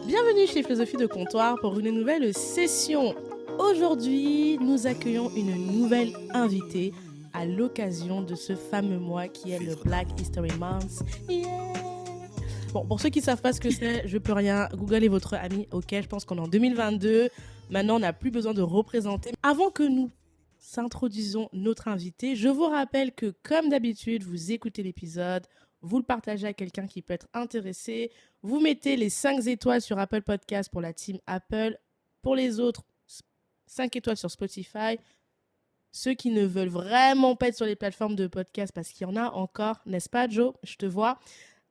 Bienvenue chez Philosophie de Comptoir pour une nouvelle session. Aujourd'hui, nous accueillons une nouvelle invitée à l'occasion de ce fameux mois qui est le Black History Month. Yeah. Bon, pour ceux qui ne savent pas ce que c'est, je peux rien. Google est votre ami. Ok, je pense qu'on est en 2022. Maintenant, on n'a plus besoin de représenter. Avant que nous introduisons notre invité, je vous rappelle que, comme d'habitude, vous écoutez l'épisode, vous le partagez à quelqu'un qui peut être intéressé, vous mettez les 5 étoiles sur Apple Podcast pour la team Apple, pour les autres, 5 étoiles sur Spotify. Ceux qui ne veulent vraiment pas être sur les plateformes de podcast, parce qu'il y en a encore, n'est-ce pas Joe? Je te vois.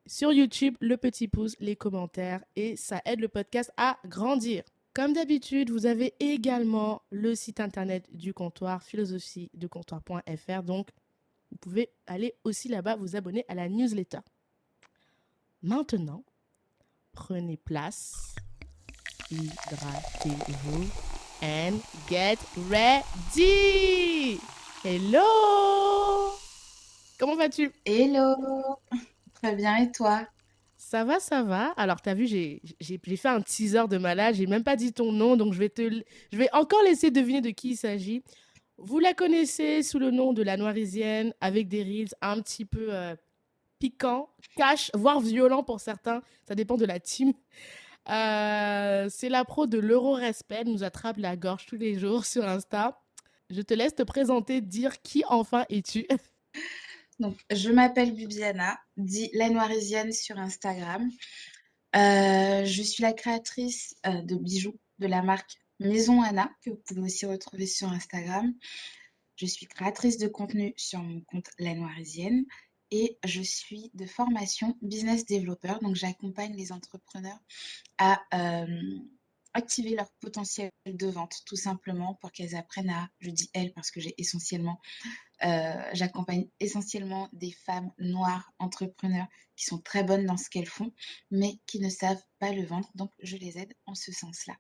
Sur YouTube, le petit pouce, les commentaires, et ça aide le podcast à grandir. Comme d'habitude, vous avez également le site internet du comptoir, philosophiedecomptoir.fr, donc vous pouvez aller aussi là-bas vous abonner à la newsletter. Maintenant, prenez place, hydratez-vous and get ready. Hello! Comment vas-tu? Hello, très bien et toi? Ça va, ça va. Alors, t'as vu, j'ai fait un teaser de malade. J'ai même pas dit ton nom, donc je vais encore laisser deviner de qui il s'agit. Vous la connaissez sous le nom de la Noirisienne, avec des reels un petit peu piquants, cash, voire violents pour certains. Ça dépend de la team. C'est la pro de l'euro-respect. Elle nous attrape la gorge tous les jours sur Insta. Je te laisse te présenter, dire qui enfin es-tu. Donc, je m'appelle Bibiana, dit la Noirisienne sur Instagram. Je suis la créatrice de bijoux de la marque Maison Anna, que vous pouvez aussi retrouver sur Instagram. Je suis créatrice de contenu sur mon compte La Noirisienne et je suis de formation business developer. Donc, j'accompagne les entrepreneurs à activer leur potentiel de vente, tout simplement pour qu'elles apprennent à, je dis elles parce que j'accompagne essentiellement des femmes noires entrepreneurs qui sont très bonnes dans ce qu'elles font, mais qui ne savent pas le vendre. Donc, je les aide en ce sens-là.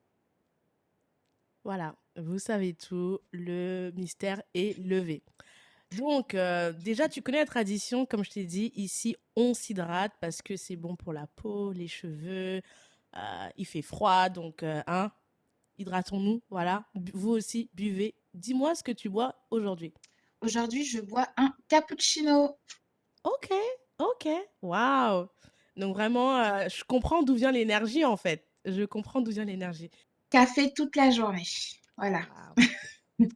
Voilà, vous savez tout, le mystère est levé. Donc, déjà, tu connais la tradition, comme je t'ai dit, ici, on s'hydrate parce que c'est bon pour la peau, les cheveux, il fait froid, donc, hein, hydratons-nous, voilà. Vous aussi, buvez. Dis-moi ce que tu bois aujourd'hui. Aujourd'hui, je bois un cappuccino. Ok, ok, waouh. Donc, vraiment, je comprends d'où vient l'énergie, en fait. Je comprends d'où vient l'énergie. Café toute la journée. Voilà. Waouh.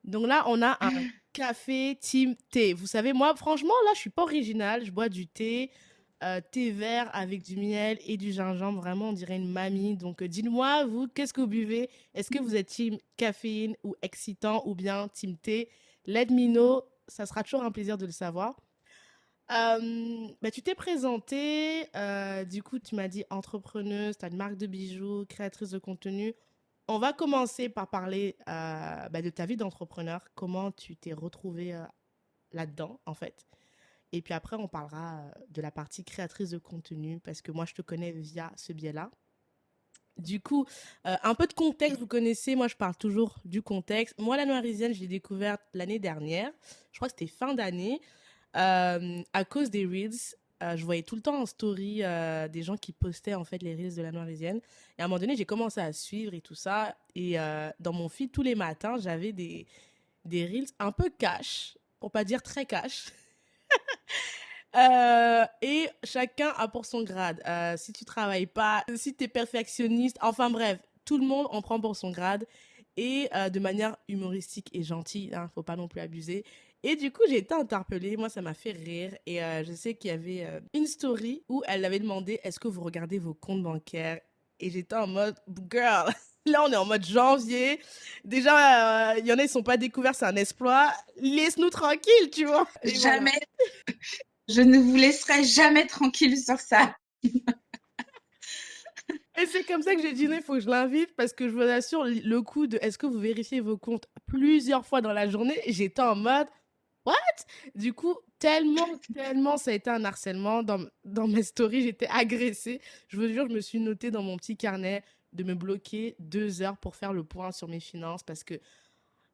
Donc là, on a un café team thé. Vous savez, moi, franchement, là, je suis pas originale. Je bois du thé, thé vert avec du miel et du gingembre. Vraiment, on dirait une mamie. Donc, dites-moi, vous, qu'est-ce que vous buvez? Est-ce que vous êtes team caféine ou excitant ou bien team thé? Let me know. Ça sera toujours un plaisir de le savoir. Bah, tu t'es présentée, du coup, tu m'as dit entrepreneuse, tu as une marque de bijoux, créatrice de contenu. On va commencer par parler bah, de ta vie d'entrepreneur, comment tu t'es retrouvée là-dedans, en fait. Et puis après, on parlera de la partie créatrice de contenu, parce que moi, je te connais via ce biais-là. Du coup, un peu de contexte, vous connaissez, moi je parle toujours du contexte. Moi, la Noirisienne, je l'ai découverte l'année dernière, je crois que c'était fin d'année, à cause des Reels. Je voyais tout le temps en story des gens qui postaient en fait les Reels de la Noirisienne. Et à un moment donné, j'ai commencé à suivre et tout ça. Et dans mon feed, tous les matins, j'avais des Reels un peu cash, pour pas dire très cash. Et chacun a pour son grade. Si tu travailles pas, si tu es perfectionniste, enfin bref, tout le monde en prend pour son grade et de manière humoristique et gentille, hein, faut pas non plus abuser. Et du coup, j'ai été interpellée, moi ça m'a fait rire et je sais qu'il y avait une story où elle avait demandé est-ce que vous regardez vos comptes bancaires et j'étais en mode girl. Là, on est en mode janvier. Déjà, il y en a, ils sont pas découverts, c'est un exploit. Laisse-nous tranquille, tu vois. Et voilà. Jamais, je ne vous laisserai jamais tranquille sur ça. Et c'est comme ça que j'ai dit, non, il faut que je l'invite parce que je vous assure, le coup de est-ce que vous vérifiez vos comptes plusieurs fois dans la journée, j'étais en mode, what? Du coup, tellement, ça a été un harcèlement. Dans mes stories, j'étais agressée. Je vous jure, je me suis notée dans mon petit carnet de me bloquer 2 heures pour faire le point sur mes finances parce que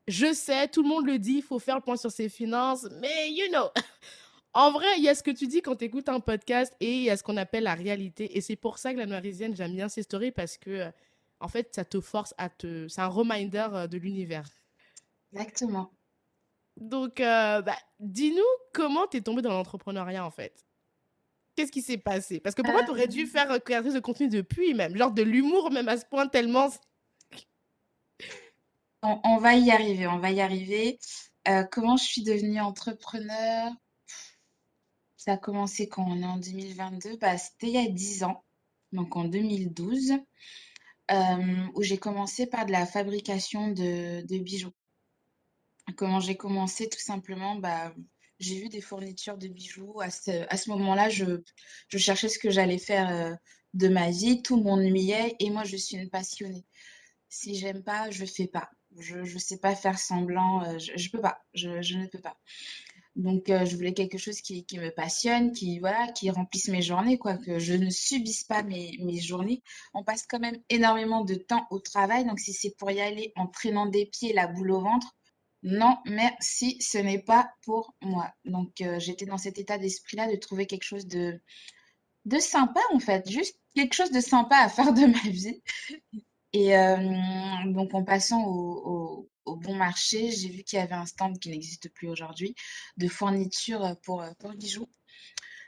je sais, tout le monde le dit, il faut faire le point sur ses finances, mais you know, En vrai, il y a ce que tu dis quand tu écoutes un podcast et il y a ce qu'on appelle la réalité. Et c'est pour ça que la Noirisienne, j'aime bien ces stories parce que, en fait, ça te force à te. C'est un reminder de l'univers. Exactement. Donc, bah, dis-nous comment t'es tombée dans l'entrepreneuriat en fait. Qu'est-ce qui s'est passé? Parce que pour moi, Euh, t'aurais dû faire créatrice de contenu depuis même, genre de l'humour même à ce point tellement. on va y arriver, on va y arriver. Comment je suis devenue entrepreneur? Ça a commencé quand on est en 2022, bah, c'était il y a 10 ans, donc en 2012, où j'ai commencé par de la fabrication de bijoux. Comment j'ai commencé? Tout simplement, bah, j'ai vu des fournitures de bijoux. À ce moment-là, je cherchais ce que j'allais faire de ma vie. Tout m'ennuyait et moi, je suis une passionnée. Si j'aime pas, je fais pas. Je sais pas faire semblant. Je peux pas. Je ne peux pas. Donc, je voulais quelque chose qui me passionne, qui, voilà, qui remplisse mes journées, quoi, que je ne subisse pas mes journées. On passe quand même énormément de temps au travail, donc si c'est pour y aller en traînant des pieds, la boule au ventre, non, merci, ce n'est pas pour moi. Donc, j'étais dans cet état d'esprit-là de trouver quelque chose de sympa, en fait, juste quelque chose de sympa à faire de ma vie. Et donc, en passant au bon marché, j'ai vu qu'il y avait un stand qui n'existe plus aujourd'hui de fournitures pour bijoux.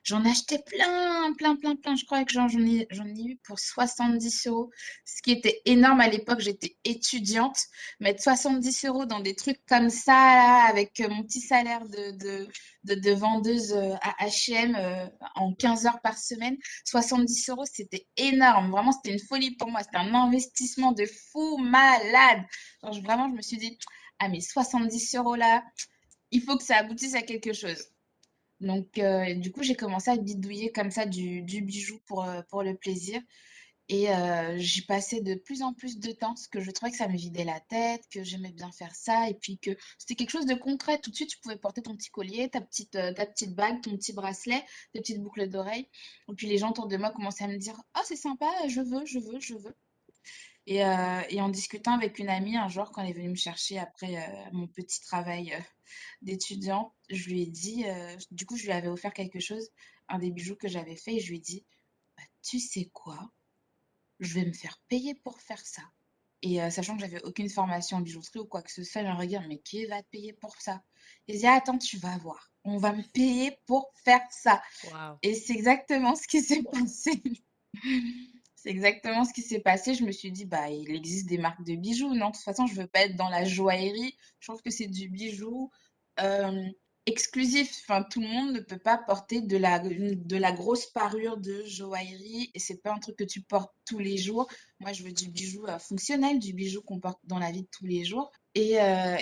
J'en achetais plein, plein, plein, plein. Je crois que j'en ai eu pour 70 €, ce qui était énorme à l'époque. J'étais étudiante. Mettre 70 € dans des trucs comme ça, là, avec mon petit salaire de vendeuse à H&M en 15 heures par semaine, 70 €, c'était énorme. Vraiment, c'était une folie pour moi. C'était un investissement de fou malade. Genre, vraiment, je me suis dit, ah, mais 70 € là, il faut que ça aboutisse à quelque chose. Donc, du coup, j'ai commencé à bidouiller comme ça du bijou pour le plaisir. Et j'y passais de plus en plus de temps parce que je trouvais que ça me vidait la tête, que j'aimais bien faire ça et puis que c'était quelque chose de concret. Tout de suite, tu pouvais porter ton petit collier, ta petite bague, ton petit bracelet, tes petites boucles d'oreilles. Et puis les gens autour de moi commençaient à me dire: «Oh, c'est sympa, je veux, je veux, je veux». Et en discutant avec une amie un jour, quand elle est venue me chercher après mon petit travail d'étudiant, je lui ai dit, du coup, je lui avais offert quelque chose, un des bijoux que j'avais fait, et je lui ai dit, bah, tu sais quoi, je vais me faire payer pour faire ça. Et sachant que j'avais aucune formation en bijouterie ou quoi que ce soit, elle me regarde, mais qui va te payer pour ça? Et je dis, attends, tu vas voir, on va me payer pour faire ça. Waouh. Et c'est exactement ce qui s'est passé. C'est exactement ce qui s'est passé. Je me suis dit, bah, il existe des marques de bijoux, non? De toute façon, je veux pas être dans la joaillerie. Je trouve que c'est du bijou euh, exclusif. Enfin, tout le monde ne peut pas porter de la grosse parure de joaillerie et c'est pas un truc que tu portes tous les jours. Moi, je veux du bijou fonctionnel, du bijou qu'on porte dans la vie de tous les jours. Et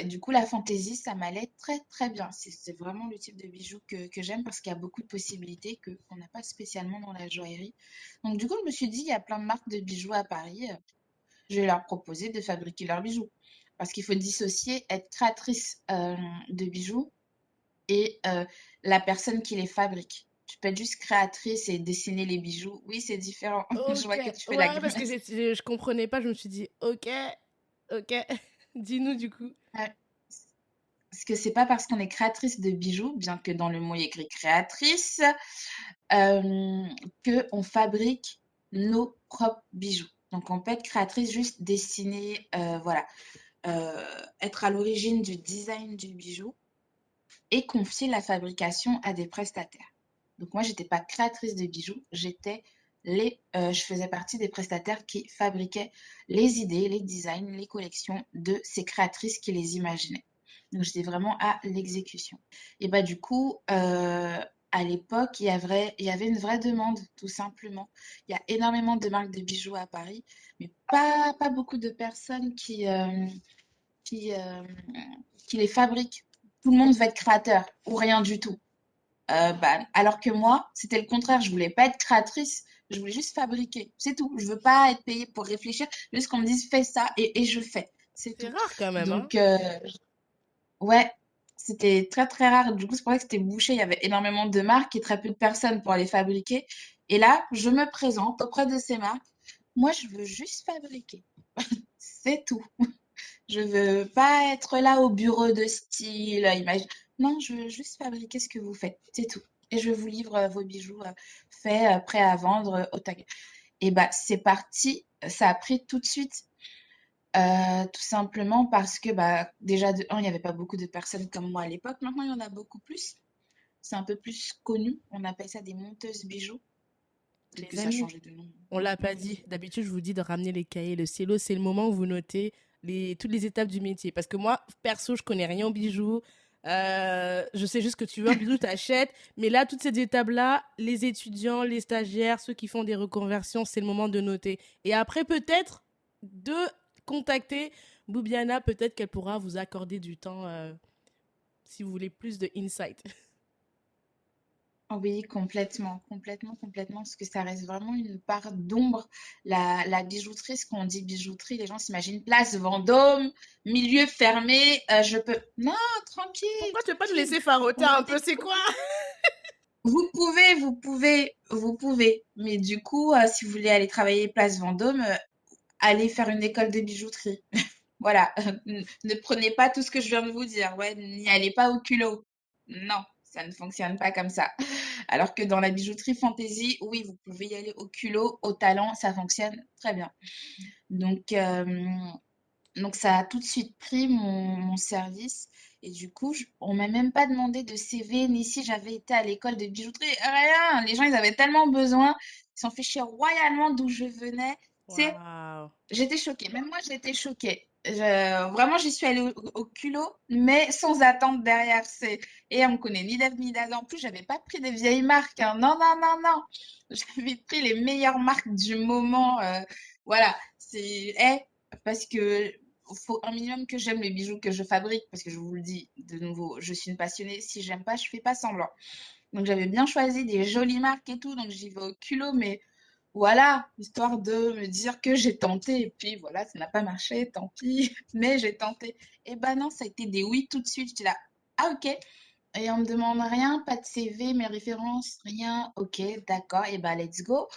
du coup, la fantaisie, ça m'allait très, très bien. C'est vraiment le type de bijou que j'aime parce qu'il y a beaucoup de possibilités qu'on n'a pas spécialement dans la joaillerie. Donc, du coup, je me suis dit, il y a plein de marques de bijoux à Paris. Je vais leur proposer de fabriquer leurs bijoux. Parce qu'il faut dissocier être créatrice de bijoux et la personne qui les fabrique. Tu peux être juste créatrice et dessiner les bijoux. Oui, c'est différent. Je Ok, vois que tu fais la ouais, parce que grimace. je comprenais pas, je me suis dit, ok, ok, dis-nous du coup. Ouais. Parce que c'est pas parce qu'on est créatrice de bijoux, bien que dans le mot il y ait écrit créatrice, euh, qu'on fabrique nos propres bijoux. Donc on peut être créatrice, juste dessiner, voilà, être à l'origine du design du bijou et confier la fabrication à des prestataires. Donc moi, j'étais pas créatrice de bijoux, je faisais partie des prestataires qui fabriquaient les idées, les designs, les collections de ces créatrices qui les imaginaient. Donc j'étais vraiment à l'exécution. Et bah du coup, à l'époque, il y avait une vraie demande, tout simplement. Il y a énormément de marques de bijoux à Paris, mais pas beaucoup de personnes qui, euh, qui les fabriquent. Tout le monde veut être créateur ou rien du tout. Bah, alors que moi, c'était le contraire. Je voulais pas être créatrice. Je voulais juste fabriquer. C'est tout. Je veux pas être payée pour réfléchir. Juste qu'on me dise fais ça et je fais. C'est C'est tout. rare quand même, hein. Donc, ouais, c'était très très rare. Du coup, c'est pour ça que c'était bouché. Il y avait énormément de marques et très peu de personnes pour les fabriquer. Et là, je me présente auprès de ces marques. Moi, je veux juste fabriquer. C'est tout. Je veux pas être là au bureau de style. Non, je veux juste fabriquer ce que vous faites, c'est tout. Et je vous livre vos bijoux faits, prêts à vendre au tag. Et bah, c'est parti. Ça a pris tout de suite. Tout simplement parce que bah, déjà, de un, il n'y avait pas beaucoup de personnes comme moi à l'époque. Maintenant, il y en a beaucoup plus. C'est un peu plus connu. On appelle ça des monteuses bijoux. Peut-être que Les ça a amis, changé de nom. on l'a pas dit. D'habitude, je vous dis de ramener les cahiers. Le stylo, c'est le moment où vous notez toutes les étapes du métier. Parce que moi, perso, je connais rien aux bijoux. Je sais juste que tu veux un bijou, t'achètes. Mais là, toutes ces étapes-là, les étudiants, les stagiaires, ceux qui font des reconversions, c'est le moment de noter. Et après, peut-être de contacter Boubiana. Peut-être qu'elle pourra vous accorder du temps si vous voulez plus de insight. Oui, complètement, complètement, complètement, parce que ça reste vraiment une part d'ombre. La bijouterie, ce qu'on dit bijouterie, les gens s'imaginent place Vendôme, milieu fermé, je peux... Non, tranquille, Pourquoi tu veux pas nous tranquille. laisser faroter On un était... peu? C'est quoi? Vous pouvez, vous pouvez, vous pouvez. Mais du coup, si vous voulez aller travailler place Vendôme, allez faire une école de bijouterie. Voilà, ne prenez pas tout ce que je viens de vous dire. Ouais, n'y allez pas au culot. Non, ça ne fonctionne pas comme ça. Alors que dans la bijouterie fantaisie, oui, vous pouvez y aller au culot, au talent, ça fonctionne très bien. Donc, donc ça a tout de suite pris mon service. Et du coup, on m'a même pas demandé de CV, ni si j'avais été à l'école de bijouterie. Rien. Les gens, ils avaient tellement besoin. Ils s'en fichaient royalement d'où je venais. C'est Waouh. J'étais choquée. Même moi, j'étais choquée. Vraiment, j'y suis allée au culot, mais sans attendre derrière. Et on me connaît ni d'Ève ni d'Adam. En plus, j'avais pas pris des vieilles marques, hein. Non, non, non, non. J'avais pris les meilleures marques du moment. Voilà. Parce que faut un minimum que j'aime les bijoux que je fabrique, parce que je vous le dis de nouveau, je suis une passionnée. Si j'aime pas, je fais pas semblant. Donc, j'avais bien choisi des jolies marques et tout. Donc, j'y vais au culot, mais voilà, histoire de me dire que j'ai tenté et puis voilà, ça n'a pas marché, tant pis, mais j'ai tenté. Et ben non, ça a été des oui tout de suite. J'étais là, ah ok. Et on me demande rien, pas de CV, mes références, rien. Ok, d'accord, et ben let's go.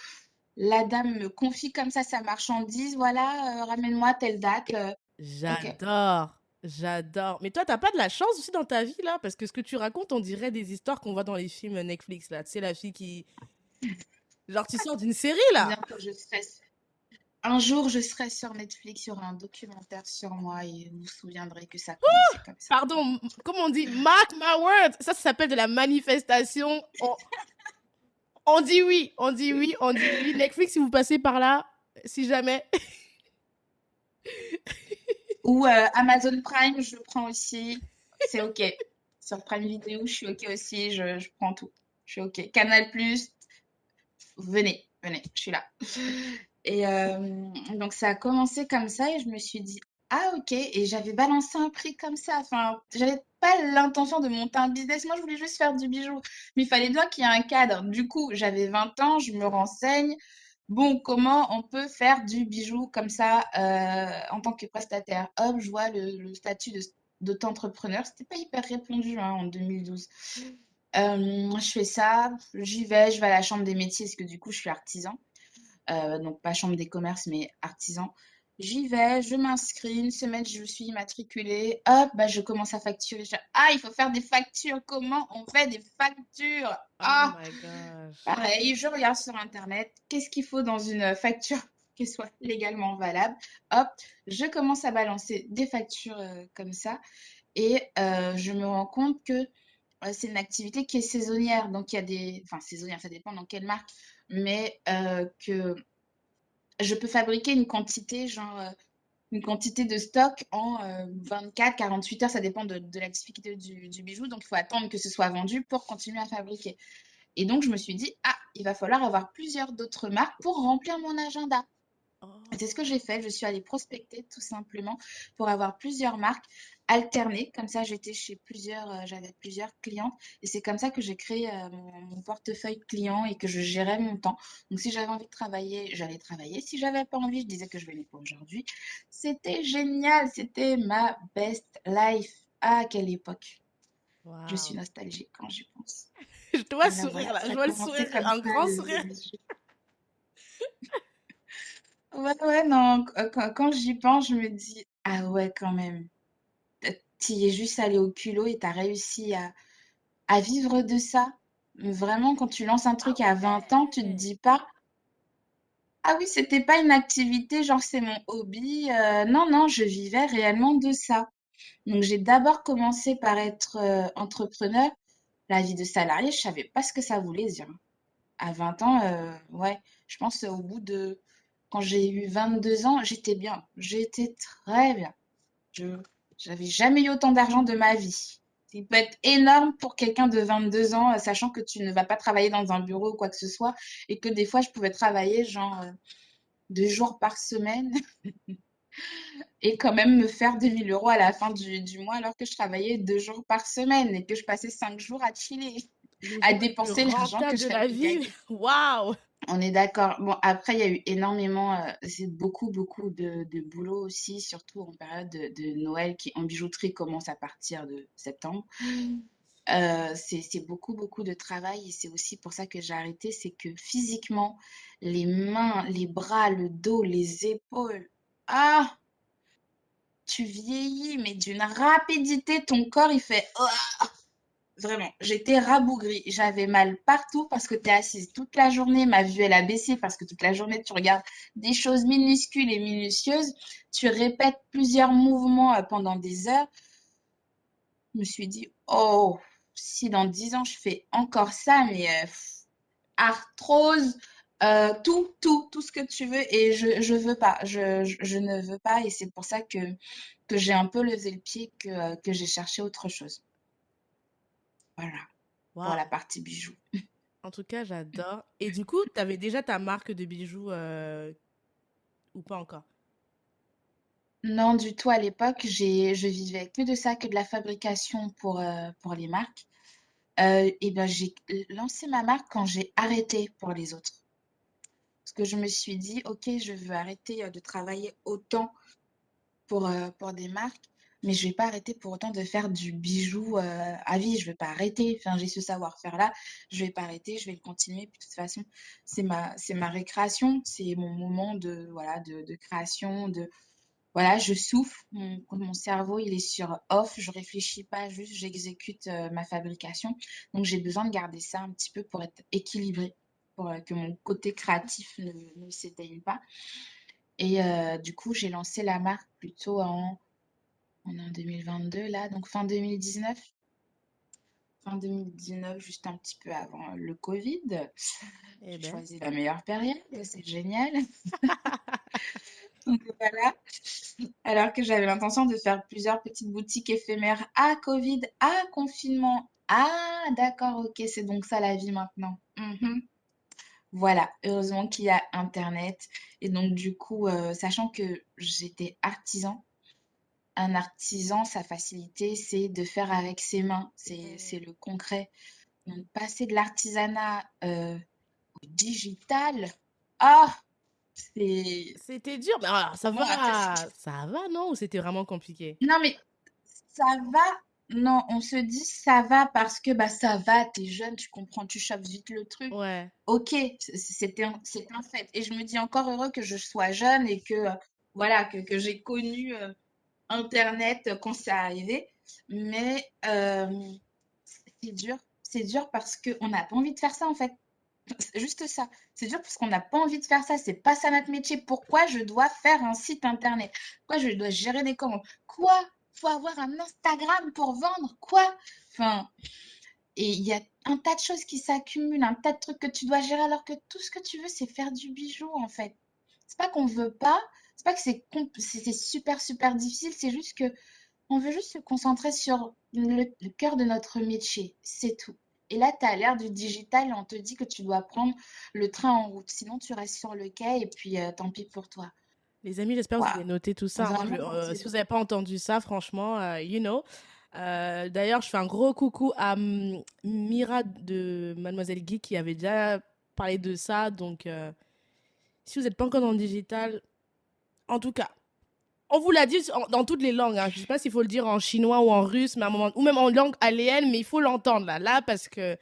La dame me confie comme ça sa marchandise, voilà, ramène-moi telle date. Ok. J'adore. J'adore. Mais toi, t'as pas de la chance aussi dans ta vie, là? Parce que ce que tu racontes, on dirait des histoires qu'on voit dans les films Netflix, là. Tu sais, la fille qui... Genre, tu sors d'une série, là. Bientôt je serai. Un jour, je serai sur Netflix, il y aura un documentaire sur moi et vous vous souviendrez que ça a commencé comme ça. Pardon, comment on dit? Mark my words. Ça s'appelle de la manifestation. On dit oui, on dit oui, on dit oui. Netflix, si vous passez par là, si jamais. Ou Amazon Prime, je le prends aussi. C'est OK. Sur Prime Vidéo, je suis OK aussi. Je prends tout. Je suis OK. Canal+, venez, venez, je suis là. Et donc, ça a commencé comme ça et je me suis dit, ah OK. Et j'avais balancé un prix comme ça. Enfin, j'avais pas l'intention de monter un business. Moi, je voulais juste faire du bijou. Mais il fallait bien qu'il y ait un cadre. Du coup, j'avais 20 ans, je me renseigne. Bon, comment on peut faire du bijou comme ça en tant que prestataire? Hop, je vois le statut d'auto-entrepreneur. C'était pas hyper répandu hein, en 2012. Je fais ça, je vais à la chambre des métiers parce que du coup, je suis artisan. Donc pas chambre des commerces, mais artisan. J'y vais, je m'inscris, une semaine, je suis immatriculée. Hop, bah, je commence à facturer. Ah, il faut faire des factures. Comment on fait des factures? Oh Ah, my gosh. pareil, je regarde sur Internet, qu'est-ce qu'il faut dans une facture qui soit légalement valable. Hop, je commence à balancer des factures comme ça et je me rends compte que c'est une activité qui est saisonnière. Donc, il y a des... Enfin, saisonnière, ça dépend dans quelle marque, mais que je peux fabriquer une quantité, genre une quantité de stock en 24, 48 heures, ça dépend de la difficulté du bijou. Donc, il faut attendre que ce soit vendu pour continuer à fabriquer. Et donc, je me suis dit, ah, il va falloir avoir plusieurs d'autres marques pour remplir mon agenda. Et c'est ce que Oh. j'ai fait. Je suis allée prospecter tout simplement pour avoir plusieurs marques alternées. Comme ça, j'étais chez j'avais plusieurs clientes. Et c'est comme ça que j'ai créé mon portefeuille client et que je gérais mon temps. Donc, si j'avais envie de travailler, j'allais travailler. Si j'avais pas envie, je disais que je venais pas aujourd'hui. C'était génial. C'était ma best life. Ah, quelle époque. Je suis Wow. nostalgique quand j'y pense. Je te vois Voilà, sourire voilà, là. Je ça a vois le sourire, commencé comme un ça, grand sourire. le jeu. Ouais, ouais, non, quand j'y pense, je me dis, ah ouais, quand même. tu y es juste allé au culot et tu as réussi à vivre de ça. Vraiment, quand tu lances un Ah truc à 20 ans, tu te ouais. dis pas, ah oui, c'était pas une activité, genre c'est mon hobby. Non, non, je vivais réellement de ça. Donc j'ai d'abord commencé par être entrepreneur. La vie de salarié, je savais pas ce que ça voulait dire. À 20 ans, ouais, je pense au bout de... Quand j'ai eu 22 ans, j'étais bien. J'étais très bien. Je J'avais jamais eu autant d'argent de ma vie. Il peut être énorme pour quelqu'un de 22 ans, sachant que tu ne vas pas travailler dans un bureau ou quoi que ce soit, et que des fois, je pouvais travailler genre 2 jours par semaine et quand même me faire 2 000 € à la fin du mois alors que je travaillais 2 jours par semaine et que je passais 5 jours à chiller, Le à jour le plus dépenser l'argent que rentable de la j'avais vie. gagné. Waouh! On est d'accord. Bon, après, il y a eu énormément, c'est beaucoup, beaucoup de boulot aussi, surtout en période de Noël qui, en bijouterie, commence à partir de septembre. C'est beaucoup, beaucoup de travail et c'est aussi pour ça que j'ai arrêté, c'est que physiquement, les mains, les bras, le dos, les épaules, ah, tu vieillis, mais d'une rapidité, ton corps, il fait, oh, vraiment, j'étais rabougrie. J'avais mal partout parce que tu es assise toute la journée. Ma vue, elle a baissé parce que toute la journée, tu regardes des choses minuscules et minutieuses. Tu répètes plusieurs mouvements pendant des heures. Je me suis dit, oh, si dans 10 ans, je fais encore ça, mais arthrose, tout ce que tu veux. Et je veux pas. Je ne veux pas. Et c'est pour ça que j'ai un peu levé le pied, que j'ai cherché autre chose. Voilà, pour la Waouh! partie bijoux. En tout cas, j'adore. Et du coup, tu avais déjà ta marque de bijoux ou pas encore? Non, du tout. À l'époque, je vivais que de ça, que de la fabrication pour les marques. Et ben, j'ai lancé ma marque quand j'ai arrêté pour les autres. Parce que je me suis dit, OK, je veux arrêter de travailler autant pour des marques, mais je vais pas arrêter pour autant de faire du bijou à vie. Je vais pas arrêter. Enfin, j'ai ce savoir-faire-là. Je vais pas arrêter. Je vais le continuer. Puis, de toute façon, c'est ma récréation. C'est mon moment de, voilà, de création, voilà, je souffle, mon cerveau, il est sur off, je réfléchis pas, juste j'exécute ma fabrication. Donc j'ai besoin de garder ça un petit peu pour être équilibré, pour que mon côté créatif ne s'éteigne pas. Et du coup, j'ai lancé la marque plutôt on est en 2022 là, donc fin 2019. Fin 2019, juste un petit peu avant le Covid. Eh J'ai ben. choisi la meilleure période, c'est génial. Donc voilà. Alors que j'avais l'intention de faire plusieurs petites boutiques éphémères à Covid, à confinement. Ah, d'accord, ok, c'est donc ça la vie maintenant. Mhm. Voilà, heureusement qu'il y a Internet. Et donc, du coup, sachant que j'étais artisan, un artisan, sa facilité, c'est de faire avec ses mains. C'est le concret. Donc, passer de l'artisanat au digital, ah, c'est... C'était dur, mais alors, ça Bon, après, va. Ça va, non? Ou c'était vraiment compliqué? non, mais ça va. Non, on se dit ça va parce que bah ça va, t'es jeune, tu comprends, tu chopes vite le truc. Ouais. Ok, c'est un fait. Et je me dis encore heureux que je sois jeune et que voilà, que j'ai connu Internet quand ça arrivé. Mais c'est dur parce qu'on n'a pas envie de faire ça en fait. C'est juste ça. C'est dur parce qu'on n'a pas envie de faire ça. C'est pas ça notre métier. Pourquoi je dois faire un site internet? Pourquoi je dois gérer des commandes? Quoi? Faut avoir un Instagram pour vendre? Quoi? Enfin, et il y a un tas de choses qui s'accumulent, un tas de trucs que tu dois gérer alors que tout ce que tu veux, c'est faire du bijou en fait. C'est pas qu'on veut pas, c'est pas que c'est super super difficile, c'est juste que on veut juste se concentrer sur le cœur de notre métier, c'est tout. Et là, tu as l'ère du digital et on te dit que tu dois prendre le train en route. Sinon, tu restes sur le quai et puis tant pis pour toi. Les amis, j'espère que vous avez Waouh, noté tout ça, hein. vraiment Si vous fatiguant. n'avez pas entendu ça, franchement, you know. D'ailleurs, je fais un gros coucou à Mira de Mademoiselle Guy qui avait déjà parlé de ça. Donc, si vous n'êtes pas encore dans le digital, en tout cas, on vous l'a dit dans toutes les langues, hein. Je ne sais pas s'il faut le dire en chinois ou en russe, mais à un moment, ou même en langue aléenne, mais il faut l'entendre là, parce que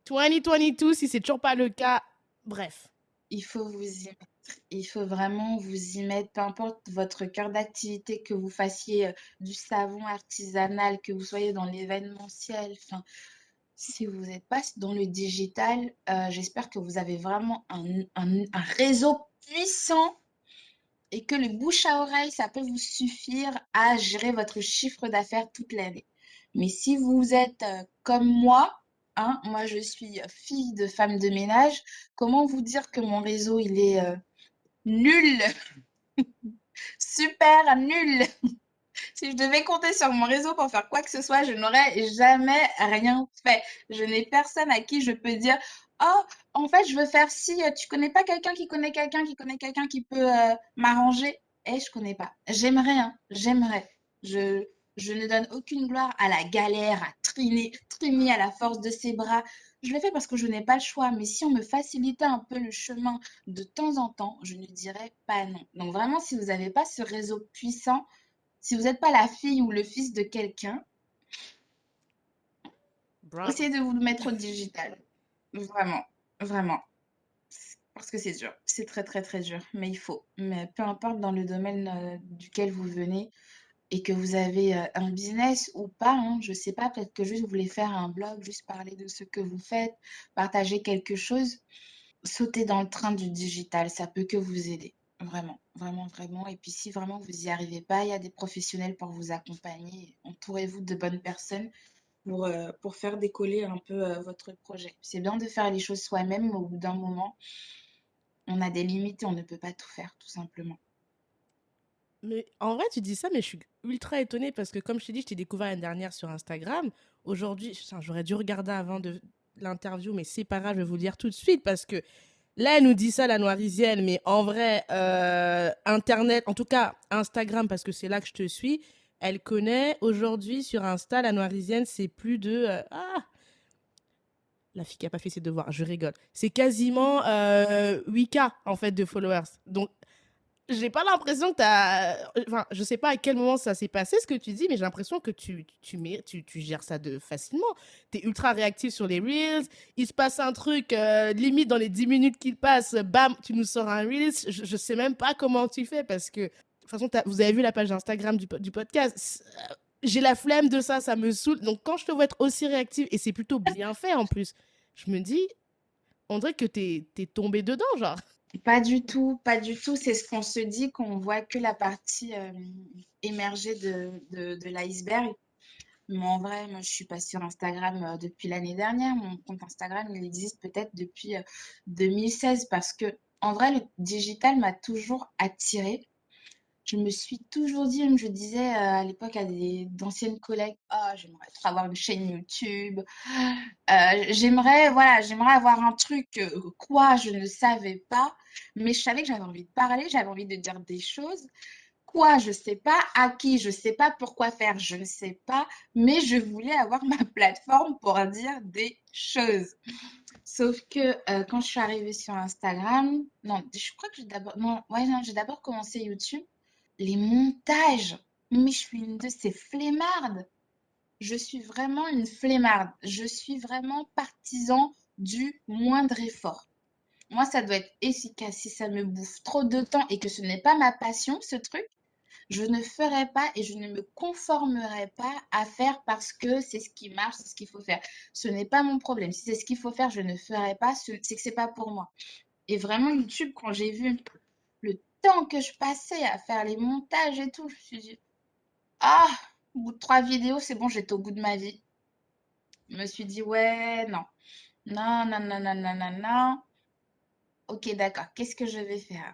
2022, si c'est toujours pas le cas, bref. Il faut vous y mettre. Il faut vraiment vous y mettre, peu importe votre cœur d'activité, que vous fassiez du savon artisanal, que vous soyez dans l'événementiel, enfin, si vous n'êtes pas dans le digital, j'espère que vous avez vraiment un réseau puissant et que le bouche à oreille, ça peut vous suffire à gérer votre chiffre d'affaires toute l'année. Mais si vous êtes comme moi, hein, moi je suis fille de femme de ménage, comment vous dire que mon réseau, il est nul, super nul. Si je devais compter sur mon réseau pour faire quoi que ce soit, je n'aurais jamais rien fait. Je n'ai personne à qui je peux dire, oh, en fait, je veux faire si tu connais pas quelqu'un qui connaît quelqu'un qui connaît quelqu'un qui peut m'arranger. Eh, je connais pas. J'aimerais, hein, j'aimerais. Je, je ne donne aucune gloire à la galère, à trimer à la force de ses bras. Je le fais parce que je n'ai pas le choix. Mais si on me facilitait un peu le chemin de temps en temps, je ne dirais pas non. Donc vraiment, si vous n'avez pas ce réseau puissant, si vous n'êtes pas la fille ou le fils de quelqu'un, Bravo. essayez de vous le mettre au digital. Vraiment, vraiment. Parce que c'est dur. C'est très, très, très dur. Mais il faut. Mais peu importe dans le domaine duquel vous venez et que vous avez un business ou pas, hein, je sais pas, peut-être que juste vous voulez faire un blog, juste parler de ce que vous faites, partager quelque chose, sautez dans le train du digital. Ça peut que vous aider. Vraiment, vraiment, vraiment. Et puis si vraiment vous n'y arrivez pas, il y a des professionnels pour vous accompagner. Entourez-vous de bonnes personnes pour faire décoller un peu votre projet. C'est bien de faire les choses soi-même, mais au bout d'un moment, on a des limites et on ne peut pas tout faire, tout simplement. Mais en vrai, tu dis ça, mais je suis ultra étonnée parce que, comme je t'ai dit, je t'ai découvert l'année dernière sur Instagram. Aujourd'hui, putain, j'aurais dû regarder avant de l'interview, mais c'est pas grave, je vais vous le dire tout de suite parce que là, elle nous dit ça, la noirisienne, mais en vrai, Internet, en tout cas Instagram, parce que c'est là que je te suis, elle connaît aujourd'hui sur Insta, la noirisienne, c'est plus de. La fille qui a pas fait ses devoirs, je rigole. C'est quasiment 8K en fait de followers. Donc j'ai pas l'impression que t'as. Enfin, je sais pas à quel moment ça s'est passé ce que tu dis, mais j'ai l'impression que tu gères ça de facilement. T'es ultra réactif sur les Reels. Il se passe un truc, limite dans les 10 minutes qu'il passe, bam, tu nous sors un Reels. Je sais même pas comment tu fais parce que. De toute façon, vous avez vu la page Instagram du podcast. J'ai la flemme de ça, ça me saoule. Donc quand je te vois être aussi réactive, et c'est plutôt bien fait en plus, je me dis, on dirait que t'es tombé dedans, genre. Pas du tout, pas du tout. C'est ce qu'on se dit, qu'on voit que la partie émergée de l'iceberg. Mais en vrai, moi, je suis pas sur Instagram depuis l'année dernière. Mon compte Instagram, il existe peut-être depuis 2016 parce que, en vrai, le digital m'a toujours attirée. Je me suis toujours dit, même je disais à l'époque à d'anciennes collègues, ah, j'aimerais trop avoir une chaîne YouTube. J'aimerais, voilà, j'aimerais avoir un truc, quoi, je ne savais pas, mais je savais que j'avais envie de parler, j'avais envie de dire des choses. Quoi, je sais pas, à qui, je sais pas, pourquoi faire, je ne sais pas, mais je voulais avoir ma plateforme pour dire des choses. Sauf que quand je suis arrivée sur Instagram, non, je crois que j'ai d'abord, non, ouais, non, j'ai d'abord commencé YouTube. Les montages, mais je suis une de ces flemmardes. Je suis vraiment une flemmarde. Je suis vraiment partisan du moindre effort. Moi, ça doit être efficace. Si ça me bouffe trop de temps et que ce n'est pas ma passion, ce truc, je ne ferai pas et je ne me conformerai pas à faire parce que c'est ce qui marche, c'est ce qu'il faut faire. Ce n'est pas mon problème. Si c'est ce qu'il faut faire, je ne ferai pas. C'est que c'est pas pour moi. Et vraiment, YouTube, quand j'ai vu le temps que je passais à faire les montages et tout, je me suis dit, ah, au bout de 3 vidéos, c'est bon, j'étais au bout de ma vie. Je me suis dit, ouais, non. Non, non, non, non, non, non, non. Ok, d'accord. Qu'est-ce que je vais faire?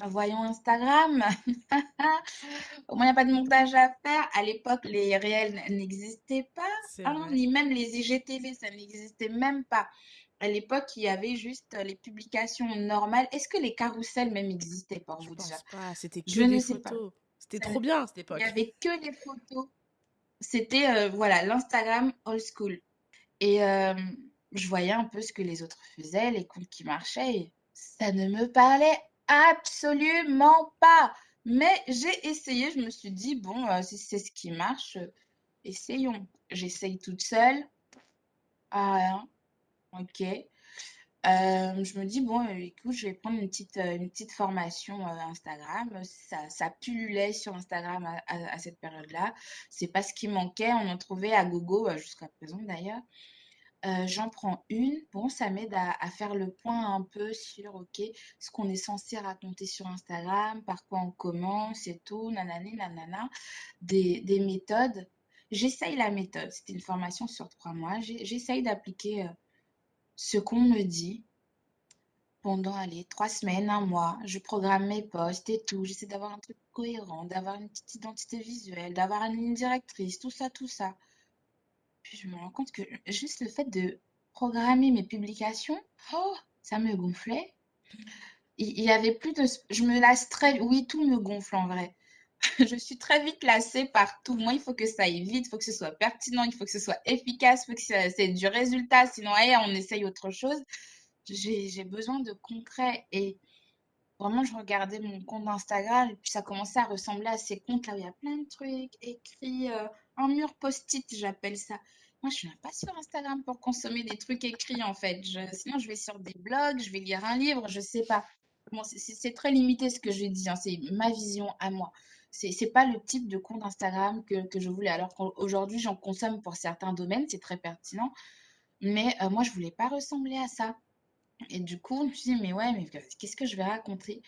Voyons Instagram. Au moins, il n'y a pas de montage à faire. À l'époque, les réels n'existaient pas, C'est hein, vrai. ni même les IGTV, ça n'existait même pas. À l'époque, il y avait juste les publications normales. Est-ce que les carousels même existaient pour Je vous dire? pense pas, c'était que Je des ne sais pas. photos. C'était Ça trop bien à cette Il y époque. avait que les photos. C'était voilà l'Instagram old school. Et je voyais un peu ce que les autres faisaient, les comptes qui marchaient. Et ça ne me parlait absolument pas. Mais j'ai essayé, je me suis dit, bon, si c'est ce qui marche, essayons. J'essaye toute seule. Ah, rien. Ok. Je me dis: «Bon, écoute, je vais prendre une petite formation, Instagram». Ça pullulait sur Instagram à cette période-là. C'est pas ce qui manquait, on en trouvait à gogo, jusqu'à présent d'ailleurs. J'en prends une. Bon, ça m'aide à faire le point un peu sur, OK, ce qu'on est censé raconter sur Instagram, par quoi on commence et tout, nanani nanana, des méthodes. J'essaye la méthode. C'était une formation sur 3 mois. J'essaye d'appliquer, ce qu'on me dit pendant, allez, 3 semaines, un mois. Je programme mes posts et tout. J'essaie d'avoir un truc cohérent, d'avoir une petite identité visuelle, d'avoir une ligne directrice, tout ça, tout ça. Puis je me rends compte que juste le fait de programmer mes publications, oh, ça me gonflait. Il y avait plus de... Je me lasse très... Oui, tout me gonfle en vrai. Je suis très vite lassée par tout. Moi, il faut que ça aille vite, il faut que ce soit pertinent, il faut que ce soit efficace, il faut que c'est du résultat. Sinon, hey, on essaye autre chose. J'ai besoin de concret. Et vraiment, je regardais mon compte Instagram et puis ça commençait à ressembler à ces comptes là où il y a plein de trucs écrits, un mur post-it, j'appelle ça. Moi, je suis même pas sur Instagram pour consommer des trucs écrits en fait. Sinon, je vais sur des blogs, je vais lire un livre, je sais pas. Bon, c'est très limité ce que je dis, hein, c'est ma vision à moi. C'est pas le type de compte Instagram que je voulais. Alors qu'aujourd'hui, j'en consomme pour certains domaines, c'est très pertinent. Mais moi, je voulais pas ressembler à ça. Et du coup, je me suis dit, mais ouais, mais qu'est-ce que je vais raconter?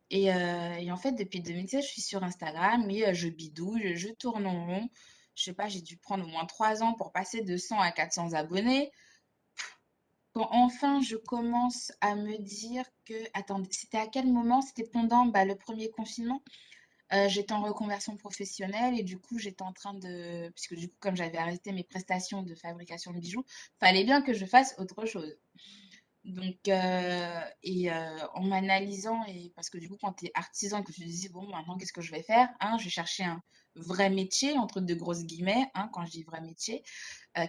Et en fait, depuis 2016, je suis sur Instagram et je bidouille, je tourne en rond. Je sais pas, j'ai dû prendre au moins 3 ans pour passer de 100 à 400 abonnés. Quand enfin je commence à me dire que... Attendez, c'était à quel moment? C'était pendant le premier confinement. J'étais en reconversion professionnelle et du coup, j'étais en train de... Puisque du coup, comme j'avais arrêté mes prestations de fabrication de bijoux, fallait bien que je fasse autre chose. Donc, en m'analysant, et parce que du coup, quand tu es artisan et que tu te dis, bon, maintenant, qu'est-ce que je vais faire? Hein, je vais chercher un vrai métier, entre de grosses guillemets, hein, quand je dis vrai métier,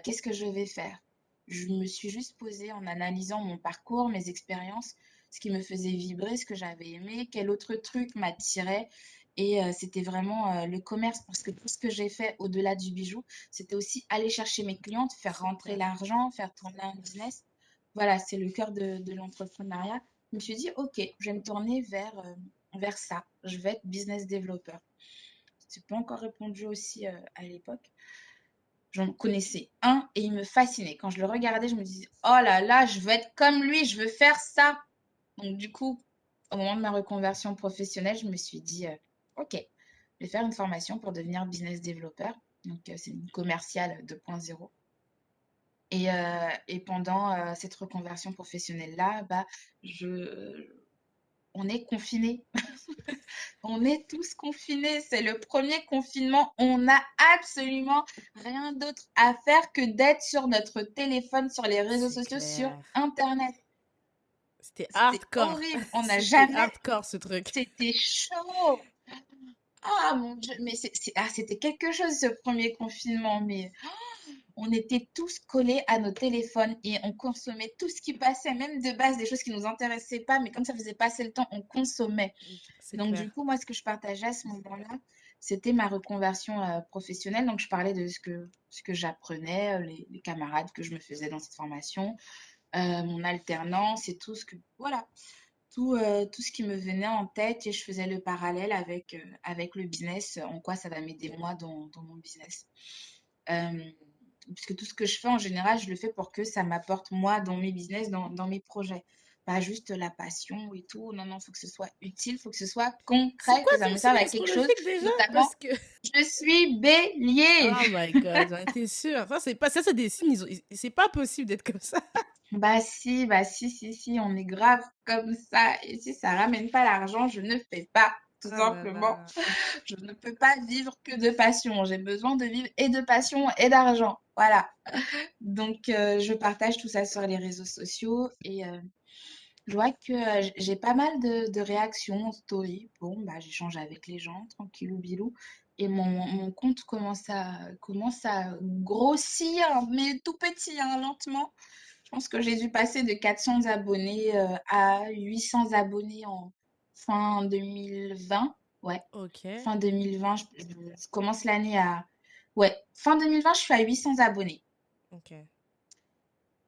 qu'est-ce que je vais faire? Je me suis juste posée en analysant mon parcours, mes expériences, ce qui me faisait vibrer, ce que j'avais aimé, quel autre truc m'attirait. Et c'était vraiment le commerce, parce que tout ce que j'ai fait au-delà du bijou, c'était aussi aller chercher mes clientes, faire C'est rentrer clair. l'argent, faire tourner un business. Voilà, c'est le cœur de l'entrepreneuriat. Je me suis dit, OK, je vais me tourner vers ça. Je vais être business developer. Je n'ai pas encore répondu aussi à l'époque. J'en connaissais un et il me fascinait. Quand je le regardais, je me disais, oh là là, je veux être comme lui, je veux faire ça. Donc, du coup, au moment de ma reconversion professionnelle, je me suis dit, OK, je vais faire une formation pour devenir business developer. Donc, c'est une commerciale 2.0. Et pendant cette reconversion professionnelle-là, on est confinés. On est tous confinés. C'est le premier confinement. On n'a absolument rien d'autre à faire que d'être sur notre téléphone, sur les réseaux C'est sociaux, sur clair. Internet. C'était C'était hardcore. horrible. On n'a C'était jamais... hardcore ce truc. C'était chaud. Ah mon Dieu, mais c'était quelque chose ce premier confinement. Mais on était tous collés à nos téléphones et on consommait tout ce qui passait, même de base des choses qui nous intéressaient pas, mais comme ça faisait passer le temps, on consommait. C'est Donc du clair. coup, moi, ce que je partageais à ce moment-là, c'était ma reconversion professionnelle. Donc je parlais de ce que j'apprenais, les camarades que je me faisais dans cette formation, mon alternance et tout ce que, voilà, tout ce qui me venait en tête et je faisais le parallèle avec le business, en quoi ça va m'aider moi dans mon business. Euh, Puisque tout ce que je fais en général, je le fais pour que ça m'apporte moi dans mes business, dans mes projets. Pas juste la passion et tout. Non, non, il faut que ce soit utile, il faut que ce soit C'est concret, quoi que ça ton me signe serve à quelque chose. astrologique déjà? Notamment, Parce que. je suis bélier. Oh my god, j'en étais sûre. Ça, c'est pas... ça, c'est des signes. C'est pas possible d'être comme ça. Bah si, si, si, on est grave comme ça. Et si ça ramène pas l'argent, je ne fais pas, tout Oh là simplement. là. Je ne peux pas vivre que de passion. J'ai besoin de vivre et de passion et d'argent. Voilà. Donc, je partage tout ça sur les réseaux sociaux et je vois que j'ai pas mal de réactions en story. Bon, bah, j'échange avec les gens, tranquillou bilou. Et mon compte commence à grossir, mais tout petit, hein, lentement. Je pense que j'ai dû passer de 400 abonnés à 800 abonnés en fin 2020. Ouais, Ok. fin 2020, je commence l'année à... Ouais, fin 2020, je suis à 800 abonnés. Ok.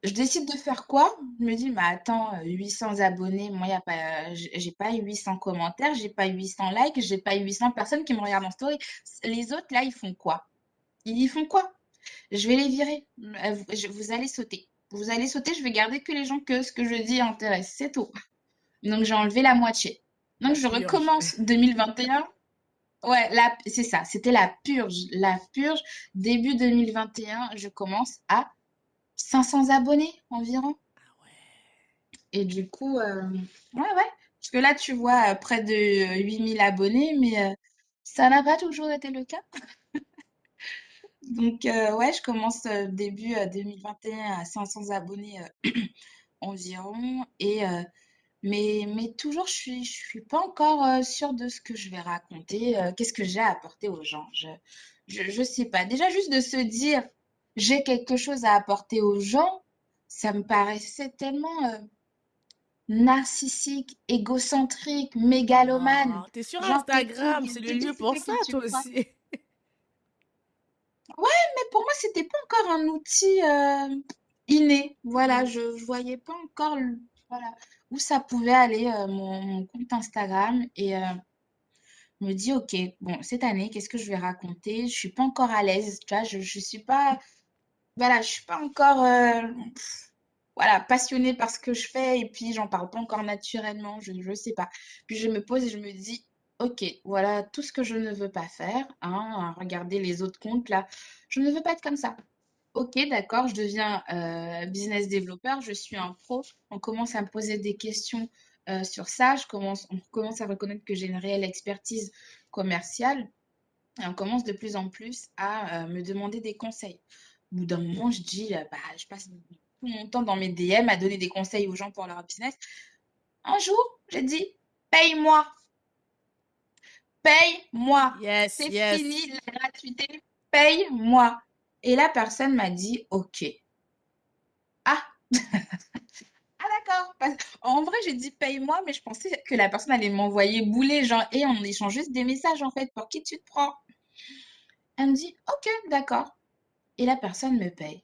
je décide de faire quoi? Je me dis, mais attends, 800 abonnés, moi, y a pas, j'ai pas 800 commentaires, j'ai pas 800 likes, j'ai pas 800 personnes qui me regardent en story. Les autres, là, ils font quoi? Ils y font quoi? Je vais les virer. Vous allez sauter. Vous allez sauter, je vais garder que les gens que ce que je dis intéresse. C'est tout. Donc, j'ai enlevé la moitié. Donc, La je purge. recommence 2021. Ouais, c'est ça. C'était la purge. La purge. Début 2021, je commence à 500 abonnés environ. Ah ouais. Et du coup, ouais, ouais. Parce que là, tu vois, près de 8000 abonnés, mais ça n'a pas toujours été le cas. Donc, ouais, je commence début 2021 à 500 abonnés environ. Mais toujours, je suis pas encore sûre de ce que je vais raconter. Qu'est-ce que j'ai à apporter aux gens? Je sais pas. Déjà, juste de se dire, j'ai quelque chose à apporter aux gens, ça me paraissait tellement narcissique, égocentrique, mégalomane. Non, t'es sur Genre, t'es qui? Instagram, c'est le T'es qui? lieu C'est pour toi ça, qui tu toi crois? aussi. Ouais, mais pour moi, c'était pas encore un outil inné. Voilà, Mm. je voyais pas encore voilà, où ça pouvait aller, mon compte Instagram. Et me dis, ok, bon, cette année, qu'est-ce que je vais raconter? Je suis pas encore à l'aise, tu vois, je suis pas, voilà, je suis pas encore, voilà, passionnée par ce que je fais et puis j'en parle pas encore naturellement, je sais pas. Puis je me pose et je me dis, ok, voilà tout ce que je ne veux pas faire, hein, regarder les autres comptes là, je ne veux pas être comme ça. Ok, d'accord, je deviens business développeur, je suis un pro, on commence à me poser des questions sur ça, on commence à reconnaître que j'ai une réelle expertise commerciale et on commence de plus en plus à me demander des conseils. Au bout d'un moment, je dis, bah, je passe tout mon temps dans mes DM à donner des conseils aux gens pour leur business. Un jour, j'ai dit, paye-moi, paye-moi, Yes, c'est yes. fini la gratuité, paye-moi. Et la personne m'a dit, ok. Ah, ah d'accord. En vrai, j'ai dit paye-moi, mais je pensais que la personne allait m'envoyer bouler, genre, et on échange juste des messages en fait. Pour qui tu te prends? Elle me dit, ok, d'accord. Et la personne me paye.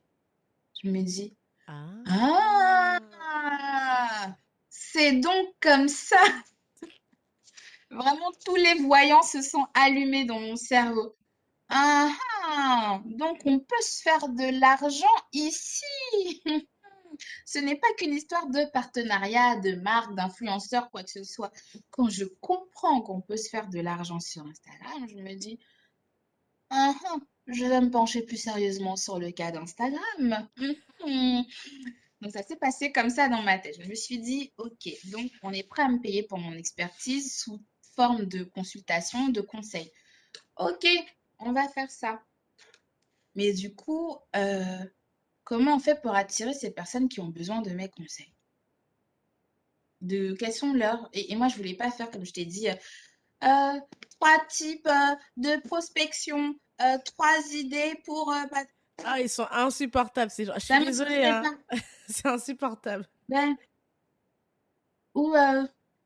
Je me dis, Ah. ah, c'est donc comme ça. Vraiment, tous les voyants se sont allumés dans mon cerveau. Ah, ah, donc on peut se faire de l'argent ici. Ce n'est pas qu'une histoire de partenariat, de marque, d'influenceur, quoi que ce soit. Quand je comprends qu'on peut se faire de l'argent sur Instagram, je me dis, ah, ah, je vais me pencher plus sérieusement sur le cas d'Instagram. Mhm. Donc ça s'est passé comme ça dans ma tête. Je me suis dit, ok, donc on est prêt à me payer pour mon expertise sous forme de consultation, de conseils. Ok, on va faire ça. Mais du coup, comment on fait pour attirer ces personnes qui ont besoin de mes conseils? De quels sont leurs... Et moi, je voulais pas faire, comme je t'ai dit, 3 types de prospection, 3 idées pour... Ah, ils sont insupportables, ces gens. Je suis ça désolée, m'inspirait hein. pas. C'est insupportable. Ben, ou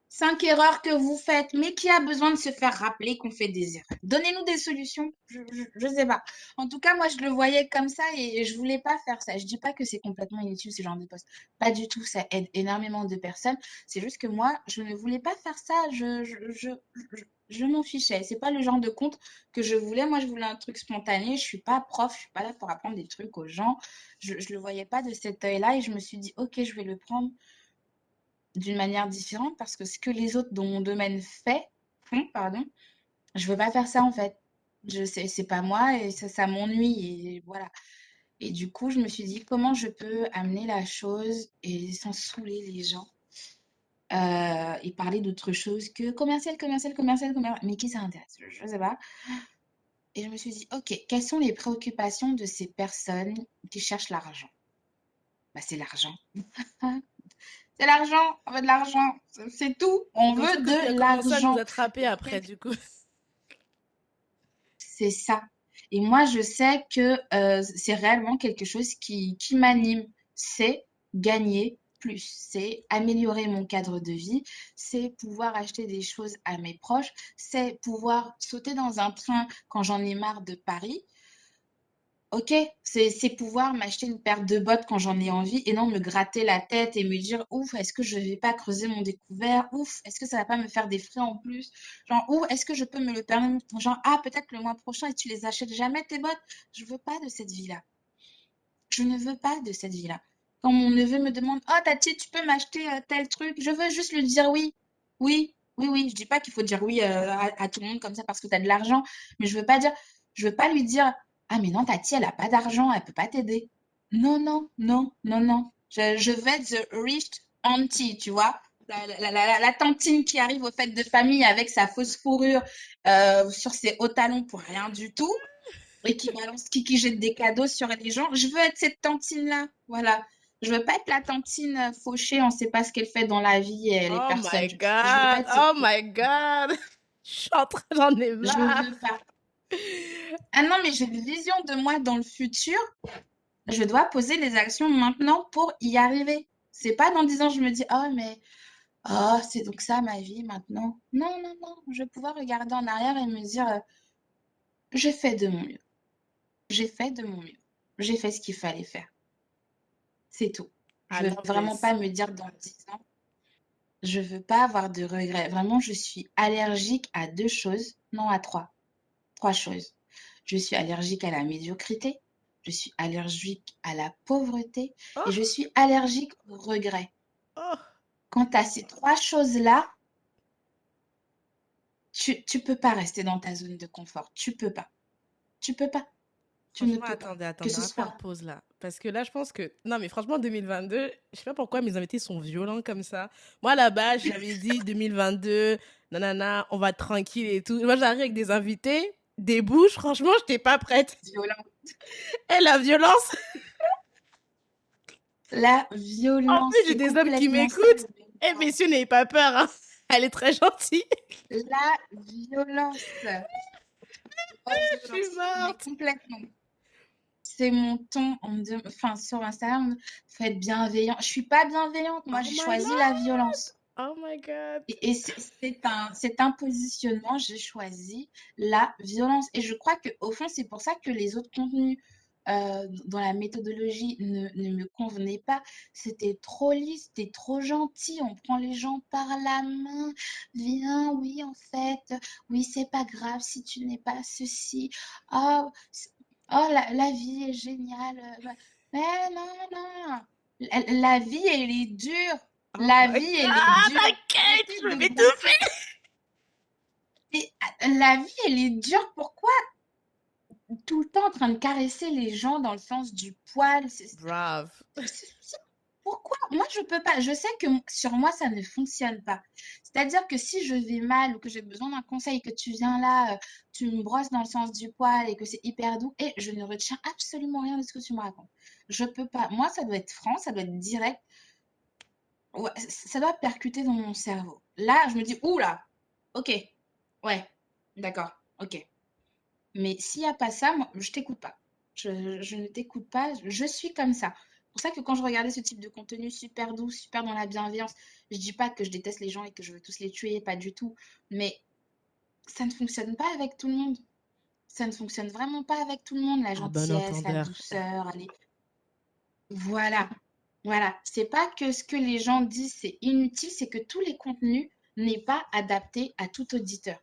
5 erreurs que vous faites, mais qui a besoin de se faire rappeler qu'on fait des erreurs. Donnez-nous des solutions. Je sais pas. En tout cas, moi, je le voyais comme ça et je voulais pas faire ça. Je dis pas que c'est complètement inutile ce genre de poste. Pas du tout. Ça aide énormément de personnes. C'est juste que moi, je ne voulais pas faire ça. Je m'en fichais. C'est pas le genre de compte que je voulais. Moi, je voulais un truc spontané. Je suis pas prof. Je suis pas là pour apprendre des trucs aux gens. Je le voyais pas de cet œil-là et je me suis dit, ok, je vais le prendre d'une manière différente parce que ce que les autres dans mon domaine font, pardon, je veux pas faire ça en fait. Je sais, c'est pas moi et ça m'ennuie et voilà. Et du coup, je me suis dit comment je peux amener la chose et sans saouler les gens et parler d'autre chose que commercial, commercial, commercial, commercial. Mais qui ça intéresse? Je sais pas. Et je me suis dit, ok, quelles sont les préoccupations de ces personnes qui cherchent l'argent? Bah, c'est l'argent. C'est l'argent, on veut de l'argent, c'est tout, C'est on comme ça veut que tu as de commencé à nous l'argent. attraper après, du coup. C'est ça. Et moi, je sais que c'est réellement quelque chose qui m'anime. C'est gagner plus, c'est améliorer mon cadre de vie, c'est pouvoir acheter des choses à mes proches, c'est pouvoir sauter dans un train quand j'en ai marre de Paris Ok, c'est pouvoir m'acheter une paire de bottes quand j'en ai envie et non me gratter la tête et me dire, ouf, est-ce que je vais pas creuser mon découvert? Ouf, est-ce que ça va pas me faire des frais en plus? Genre, ouf, est-ce que je peux me le permettre? Genre, ah, peut-être le mois prochain et tu les achètes jamais tes bottes? Je veux pas de cette vie-là. Je ne veux pas de cette vie-là. Quand mon neveu me demande, oh, Tati, tu peux m'acheter tel truc? Je veux juste lui dire oui. Oui, oui, oui. Je dis pas qu'il faut dire oui à tout le monde comme ça parce que tu as de l'argent, mais je veux pas lui dire, ah, mais non, Tati, elle a pas d'argent, elle peut pas t'aider. Non, non, non, non, non. Je veux être the rich auntie, tu vois. La tantine qui arrive aux fêtes de famille avec sa fausse fourrure sur ses hauts talons pour rien du tout et qui balance, qui jette des cadeaux sur les gens. Je veux être cette tantine-là. Voilà. Je veux pas être la tantine fauchée, on sait pas ce qu'elle fait dans la vie et les Oh my personnes. Je veux pas God, être cette. oh my God. J'en ai Je marre. veux pas. Ah non, mais j'ai une vision de moi dans le futur. Je dois poser les actions maintenant pour y arriver. C'est pas dans 10 ans, je me dis, oh, mais oh, c'est donc ça ma vie maintenant. Non, non, non. Je vais pouvoir regarder en arrière et me dire, j'ai fait de mon mieux. J'ai fait de mon mieux. J'ai fait ce qu'il fallait faire. C'est tout. I Je veux love vraiment this. pas me dire dans 10 ans, je veux pas avoir de regrets. Vraiment, je suis allergique à 2 choses, non à 3. 3 choses. Je suis allergique à la médiocrité, je suis allergique à la pauvreté et je Oh, suis allergique aux regrets. oh. Quand tu as ces 3 choses-là, tu peux pas rester dans ta zone de confort. Tu peux pas. Tu peux pas. Tu ne Franchement, peux pas. attendez, Que attendez, on ce va faire soit pause là. Parce que là, je pense que. Non, mais franchement, 2022, je sais pas pourquoi mes invités sont violents comme ça. Moi, là-bas, j'avais dit 2022, nanana, on va être tranquille et tout. Moi, j'arrive avec des invités, des bouches, franchement, je n'étais pas prête. violent. Et la violence. La En violence, plus, j'ai c'est des hommes qui complètement ça m'écoutent. le Eh, violence. messieurs, n'ayez pas peur, hein. Elle est très gentille. La violence. La Je suis violence. Mais morte. complètement. C'est mon ton, enfin, sur Instagram, faut être bienveillant. Je suis pas bienveillante, moi Oh j'ai my choisi la violence. God. Oh my God. Et c'est un positionnement, j'ai choisi la violence. Et je crois qu'au fond, c'est pour ça que les autres contenus dans la méthodologie ne me convenaient pas. C'était trop lisse, c'était trop gentil, on prend les gens par la main. Viens, oui, en fait, oui, c'est pas grave si tu n'es pas ceci. Oh, oh la vie est géniale. Mais non, non. La vie, elle est dure. Oh La my vie, elle est God. dure. T'inquiète, Arrêtez je vais de m'étouffer. penser. La vie, elle est dure. Pourquoi tout le temps en train de caresser les gens dans le sens du poil? Brave. Pourquoi? Moi, je peux pas. Je sais que sur moi, ça ne fonctionne pas. C'est-à-dire que si je vais mal ou que j'ai besoin d'un conseil, que tu viens là, tu me brosses dans le sens du poil et que c'est hyper doux, et je ne retiens absolument rien de ce que tu me racontes. Je peux pas. Moi, ça doit être franc, ça doit être direct. Ouais, ça doit percuter dans mon cerveau. Là, je me dis, ouh là, ok, ouais, d'accord, ok. Mais s'il n'y a pas ça, moi, je t'écoute pas. Je ne t'écoute pas, je suis comme ça. C'est pour ça que quand je regardais ce type de contenu super doux, super dans la bienveillance, je dis pas que je déteste les gens et que je veux tous les tuer, pas du tout. Mais ça ne fonctionne pas avec tout le monde. Ça ne fonctionne vraiment pas avec tout le monde, la À bon gentillesse, la entendeur. douceur, allez. Voilà, voilà. C'est pas que ce que les gens disent, c'est inutile, c'est que tous les contenus n'est pas adapté à tout auditeur.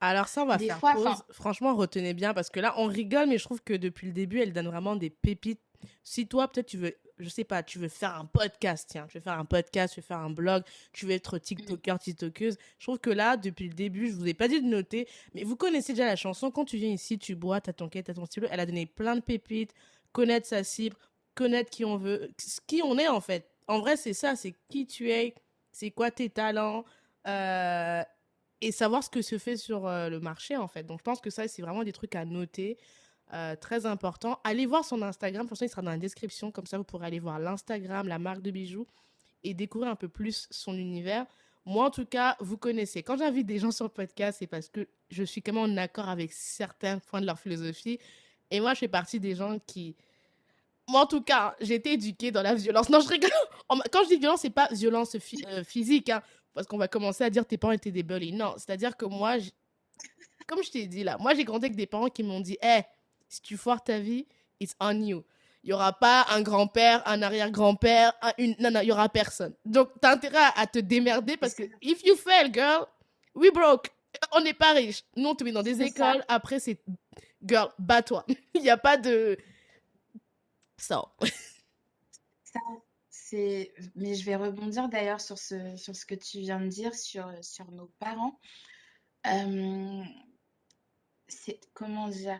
Alors ça, on va Des faire fois, enfin, pause. Franchement, retenez bien parce que là, on rigole, mais je trouve que depuis le début, elle donne vraiment des pépites. Si toi, peut-être, tu veux, je sais pas, tu veux faire un podcast, tiens, tu veux faire un podcast, tu veux faire un blog, tu veux être mm, TikToker, TikTokeuse. Je trouve que là, depuis le début, je vous ai pas dit de noter, mais vous connaissez déjà la chanson. Quand tu viens ici, tu bois, t'as ton quête, t'as ton stylo. Elle a donné plein de pépites, connaître sa cible, connaître qui on veut, qui on est en fait. En vrai, c'est ça, c'est qui tu es, c'est quoi tes talents. Euh, et savoir ce que se fait sur le marché en fait. Donc je pense que ça c'est vraiment des trucs à noter, très important. Allez voir son Instagram, pour ça il sera dans la description, comme ça vous pourrez aller voir l'Instagram, la marque de bijoux et découvrir un peu plus son univers. Moi en tout cas, vous connaissez. Quand j'invite des gens sur le podcast, c'est parce que je suis quand même en accord avec certains points de leur philosophie. Et moi je fais partie des gens qui... Moi en tout cas, j'ai été éduquée dans la violence. Non, je rigole. Quand je dis violence, c'est pas violence physique, hein, parce qu'on va commencer à dire tes parents étaient des bullies. Non, c'est-à-dire que moi, comme je t'ai dit là, moi j'ai grandi avec des parents qui m'ont dit, hé, hey, Si tu foires ta vie, it's on you. Il y aura pas un grand-père, un arrière-grand-père, non, non, il y aura personne. Donc, t'as intérêt à te démerder C'est parce que ça. if you fail, girl, we broke. On n'est pas riche. Nous, on te met dans des C'est ça. écoles. Après, c'est girl, bats-toi. Il n'y a pas de. Ça. Ça, mais je vais rebondir d'ailleurs sur ce que tu viens de dire sur nos parents. Euh, comment dire?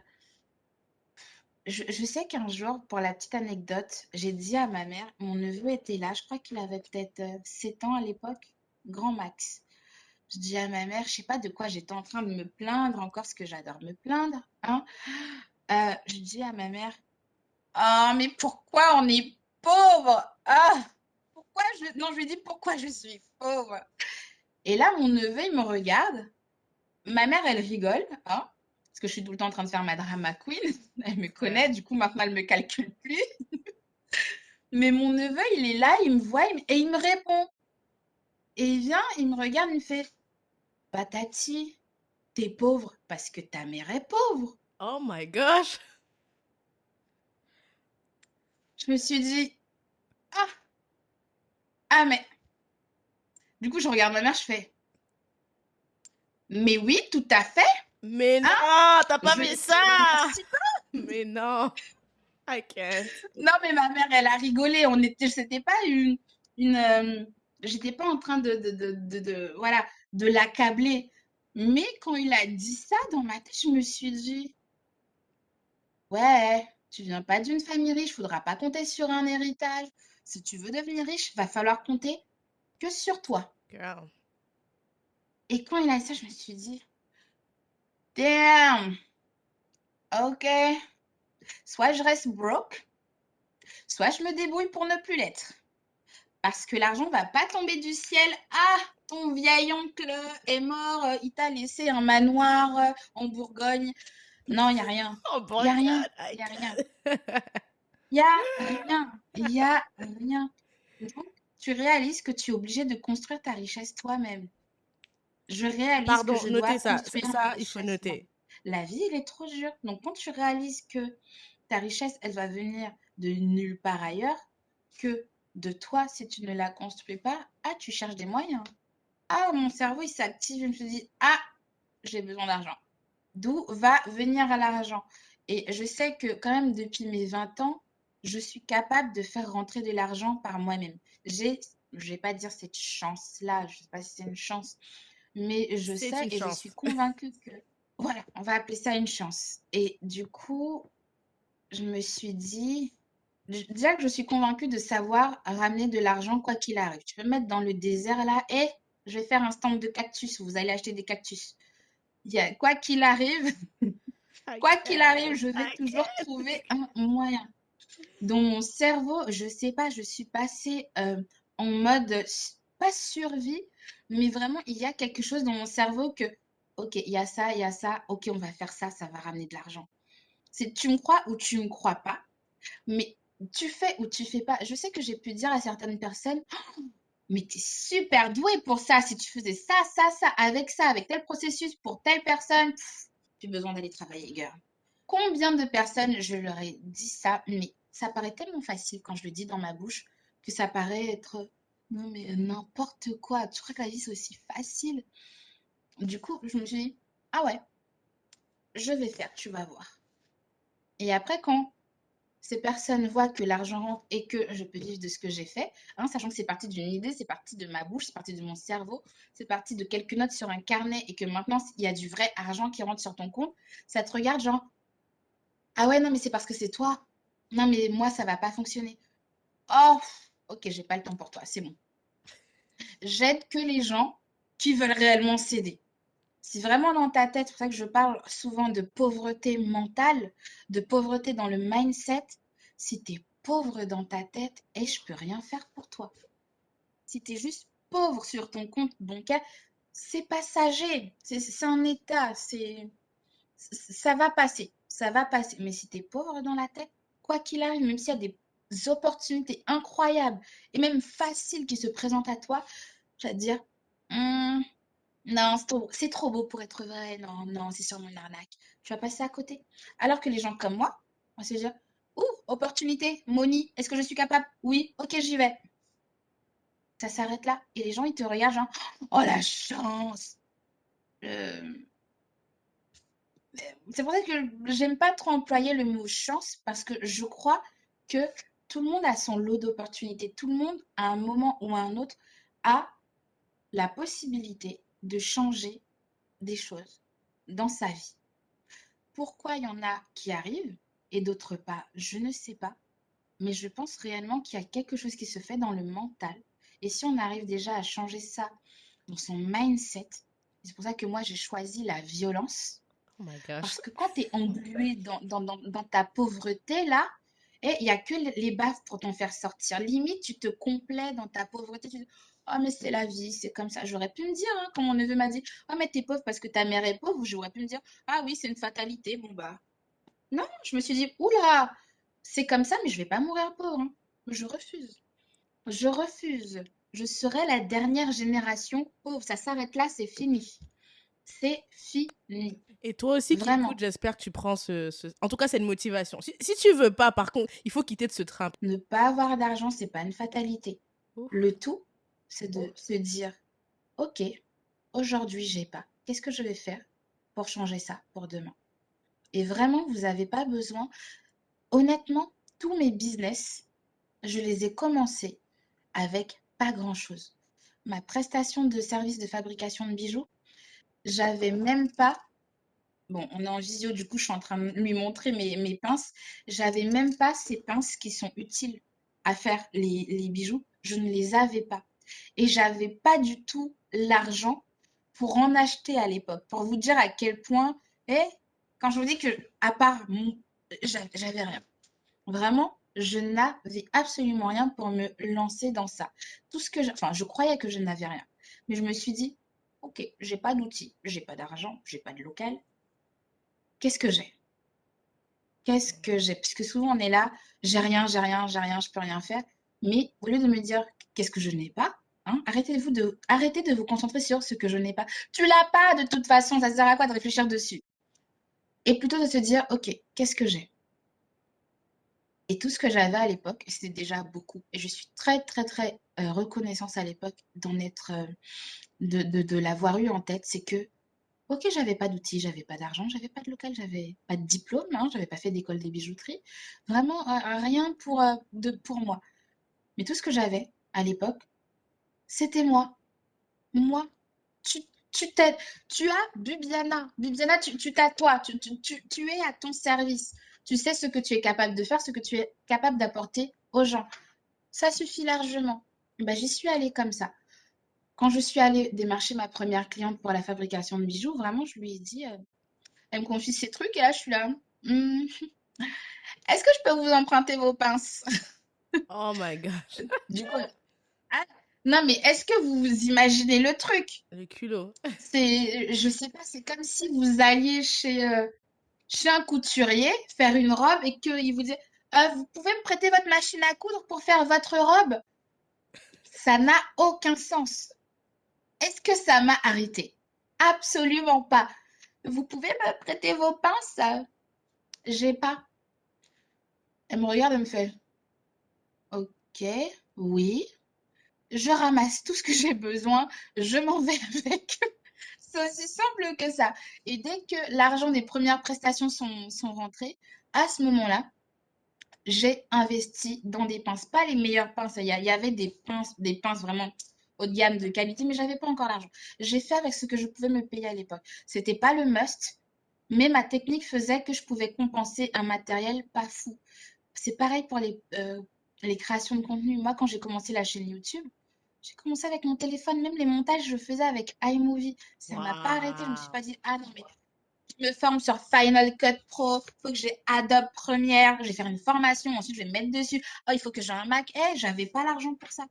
Je sais qu'un jour, pour la petite anecdote, j'ai dit à ma mère, mon neveu était là, je crois qu'il avait peut-être 7 ans à l'époque, grand max. Je dis à ma mère, je sais pas de quoi j'étais en train de me plaindre, encore parce que j'adore me plaindre, hein. Je dis à ma mère, ah, mais pourquoi on est pauvre? Ah, non, je lui dis pourquoi je suis pauvre. Et là, mon neveu, il me regarde. Ma mère, elle rigole, hein, parce que je suis tout le temps en train de faire ma drama queen. Elle me Ouais. connaît, du coup, maintenant, elle me calcule plus. Mais mon neveu, il est là, il me voit et il me répond. Et il vient, il me regarde, il me fait, bah, Tati, t'es pauvre parce que ta mère est pauvre. Oh my gosh. Je me suis dit, ah, ah, mais. Du coup, je regarde ma mère, je fais, mais oui, tout à fait, Mais hein, non, t'as pas je fait ne te ça. remercie. Mais non, I can't. Non, mais ma mère, elle a rigolé. C'était pas une j'étais pas en train voilà, de l'accabler. Mais quand il a dit ça dans ma tête, je me suis dit, ouais, tu viens pas d'une famille riche, faudra pas compter sur un héritage. Si tu veux devenir riche, va falloir compter que sur toi. Girl. Et quand il a dit ça, je me suis dit, damn, ok, soit je reste broke, soit je me débrouille pour ne plus l'être. Parce que l'argent va pas tomber du ciel. Ah, ton vieil oncle est mort, il t'a laissé un manoir en Bourgogne. Non, il y a rien. Oh Il y my a rien. god, I Il y a rien. can't. Il y a rien. Il y a rien. Donc, tu réalises que tu es obligé de construire ta richesse toi-même. Je réalise que Pardon, je dois notez ça. construire ma Ça, il faut richesse moi-même. noter. La vie, elle est trop dure. Donc, quand tu réalises que ta richesse, elle va venir de nulle part ailleurs, que de toi, si tu ne la construis pas, ah, tu cherches des moyens. Ah, mon cerveau, il s'active. Je me suis dit, ah, j'ai besoin d'argent. D'où va venir l'argent? Et je sais que quand même, depuis mes 20 ans, je suis capable de faire rentrer de l'argent par moi-même. Je vais pas dire cette chance-là, je sais pas si c'est une chance, mais je C'est sais une et je suis chance. convaincue que, voilà, on va appeler ça une chance. Et du coup, je me suis dit, déjà que je suis convaincue de savoir ramener de l'argent quoi qu'il arrive. Tu peux me mettre dans le désert là, et je vais faire un stand de cactus, vous allez acheter des cactus. Quoi qu'il arrive, I quoi qu'il arrive, can't. je vais I toujours can't. trouver un moyen. Dans mon cerveau, je sais pas, je suis passée en mode, pas survie, mais vraiment, il y a quelque chose dans mon cerveau que, ok, il y a ça, ok, on va faire ça, ça va ramener de l'argent. C'est tu me crois ou tu me crois pas, mais tu fais ou tu fais pas. Je sais que j'ai pu dire à certaines personnes, mais tu es super doué pour ça. Si tu faisais ça, avec tel processus pour telle personne, plus besoin d'aller travailler, girl. Combien de personnes je leur ai dit ça, mais ça paraît tellement facile quand je le dis dans ma bouche que ça paraît être non, mais n'importe quoi. Tu crois que la vie c'est aussi facile? Du coup, je me suis dit, ah ouais, je vais faire, tu vas voir. Et après, quand ces personnes voient que l'argent rentre et que je peux vivre de ce que j'ai fait, hein, sachant que c'est parti d'une idée, c'est parti de ma bouche, c'est parti de mon cerveau, c'est parti de quelques notes sur un carnet et que maintenant il y a du vrai argent qui rentre sur ton compte, ça te regarde genre, ah ouais, non, mais c'est parce que c'est toi. Non, mais moi, ça va pas fonctionner. Oh, ok, j'ai pas le temps pour toi, c'est bon. J'aide que les gens qui veulent réellement s'aider. Si vraiment dans ta tête, c'est pour ça que je parle souvent de pauvreté mentale, de pauvreté dans le mindset, si tu es pauvre dans ta tête, et je peux rien faire pour toi. Si tu es juste pauvre sur ton compte bancaire, c'est passager, c'est un état, ça va passer, ça va passer. Mais si tu es pauvre dans la tête, quoi qu'il arrive, même s'il y a des opportunités incroyables et même faciles qui se présentent à toi, tu vas te dire, hmm, Non, c'est trop beau pour être vrai. Non, non, c'est sûrement une arnaque. Tu vas passer à côté. Alors que les gens comme moi, on va se dire, ouh, opportunité, money, est-ce que je suis capable? Oui, ok, j'y vais. Ça s'arrête là. Et les gens, ils te regardent genre, oh la chance. Euh, C'est pour ça que j'aime pas trop employer le mot chance parce que je crois que tout le monde a son lot d'opportunités. Tout le monde, à un moment ou à un autre, a la possibilité de changer des choses dans sa vie. Pourquoi il y en a qui arrivent et d'autres pas, je ne sais pas. Mais je pense réellement qu'il y a quelque chose qui se fait dans le mental. Et si on arrive déjà à changer ça dans son mindset, c'est pour ça que moi j'ai choisi la violence. Oh my gosh. Parce que quand tu es englué dans ta pauvreté, là, et il n'y a que les baffes pour t'en faire sortir. Limite, tu te complais dans ta pauvreté. Tu dis, oh, mais c'est la vie, c'est comme ça. J'aurais pu me dire, hein, quand mon neveu m'a dit, oh, mais t'es pauvre parce que ta mère est pauvre, j'aurais pu me dire, ah oui, c'est une fatalité. Bon, bah, non, je me suis dit, oula, c'est comme ça, mais je vais pas mourir pauvre, hein. Je refuse. Je refuse. Je serai la dernière génération pauvre. Ça s'arrête là, c'est fini. C'est fini. Et toi aussi qui écoutes, Vraiment. j'espère que tu prends En tout cas, c'est une motivation. Si tu veux pas, par contre, il faut quitter de ce train. Ne pas avoir d'argent, c'est pas une fatalité. Ouf. Le tout, c'est de se dire, OK, aujourd'hui, j'ai pas. Qu'est-ce que je vais faire pour changer ça pour demain? Et vraiment, vous n'avez pas besoin. Honnêtement, tous mes business, je les ai commencés avec pas grand-chose. Ma prestation de service de fabrication de bijoux, j'avais même pas. Bon, on est en visio, du coup, je suis en train de lui montrer mes pinces. J'avais même pas ces pinces qui sont utiles à faire les bijoux. Je ne les avais pas. Et j'avais pas du tout l'argent pour en acheter à l'époque. Pour vous dire à quel point, et quand je vous dis que, à part j'avais rien. Vraiment, je n'avais absolument rien pour me lancer dans ça. Tout ce que enfin, je croyais que je n'avais rien. Mais je me suis dit, OK, j'ai pas d'outils, j'ai pas d'argent, j'ai pas de local. Qu'est-ce que j'ai? Qu'est-ce que j'ai? Puisque souvent on est là, j'ai rien, j'ai rien, j'ai rien, je peux rien faire. Mais au lieu de me dire qu'est-ce que je n'ai pas, hein, arrêtez de vous concentrer sur ce que je n'ai pas. Tu l'as pas de toute façon, ça sert à quoi de réfléchir dessus? Et plutôt de se dire, ok, qu'est-ce que j'ai? Et tout ce que j'avais à l'époque, c'était déjà beaucoup. Et je suis très, très, très reconnaissante à l'époque de l'avoir eu en tête. C'est que OK, j'avais pas d'outils, j'avais pas d'argent, j'avais pas de local, j'avais pas de diplôme, hein, j'avais pas fait d'école des bijouteries. Vraiment, rien pour moi. Mais tout ce que j'avais à l'époque, c'était moi. Moi. Tu, tu t'aides. Tu as Bibiana. Bibiana, tu t'as toi. Tu es à ton service. Tu sais ce que tu es capable de faire, ce que tu es capable d'apporter aux gens. Ça suffit largement. Ben, j'y suis allée comme ça. Quand je suis allée démarcher ma première cliente pour la fabrication de bijoux, vraiment, je lui ai dit, elle me confie ses trucs et là, je suis là. Hmm, est-ce que je peux vous emprunter vos pinces? Oh my gosh. Du coup, ah, non, mais est-ce que vous imaginez le truc? Le culot. Je sais pas, c'est comme si vous alliez chez un couturier faire une robe et qu'il vous dit, vous pouvez me prêter votre machine à coudre pour faire votre robe? Ça n'a aucun sens. Est-ce que ça m'a arrêté? Absolument pas. Vous pouvez me prêter vos pinces? J'ai pas. Elle me regarde et me fait, ok, oui. Je ramasse tout ce que j'ai besoin, je m'en vais avec. C'est aussi simple que ça. Et dès que l'argent des premières prestations sont rentrés, à ce moment-là, j'ai investi dans des pinces. Pas les meilleures pinces. Il y avait des pinces vraiment haut de gamme, de qualité, mais j'avais pas encore l'argent. J'ai fait avec ce que je pouvais me payer à l'époque. C'était pas le must, mais ma technique faisait que je pouvais compenser un matériel pas fou. C'est pareil pour les créations de contenu. Moi, quand j'ai commencé la chaîne YouTube, j'ai commencé avec mon téléphone. Même les montages, je faisais avec iMovie. Ça m'a pas arrêté. Je me suis Waouh. pas dit, ah non, mais je me forme sur Final Cut Pro. Faut que j'ai Adobe Premiere. Je vais faire une formation. Ensuite, je vais me mettre dessus. Oh, il faut que j'ai un Mac. Eh, j'avais pas l'argent pour ça.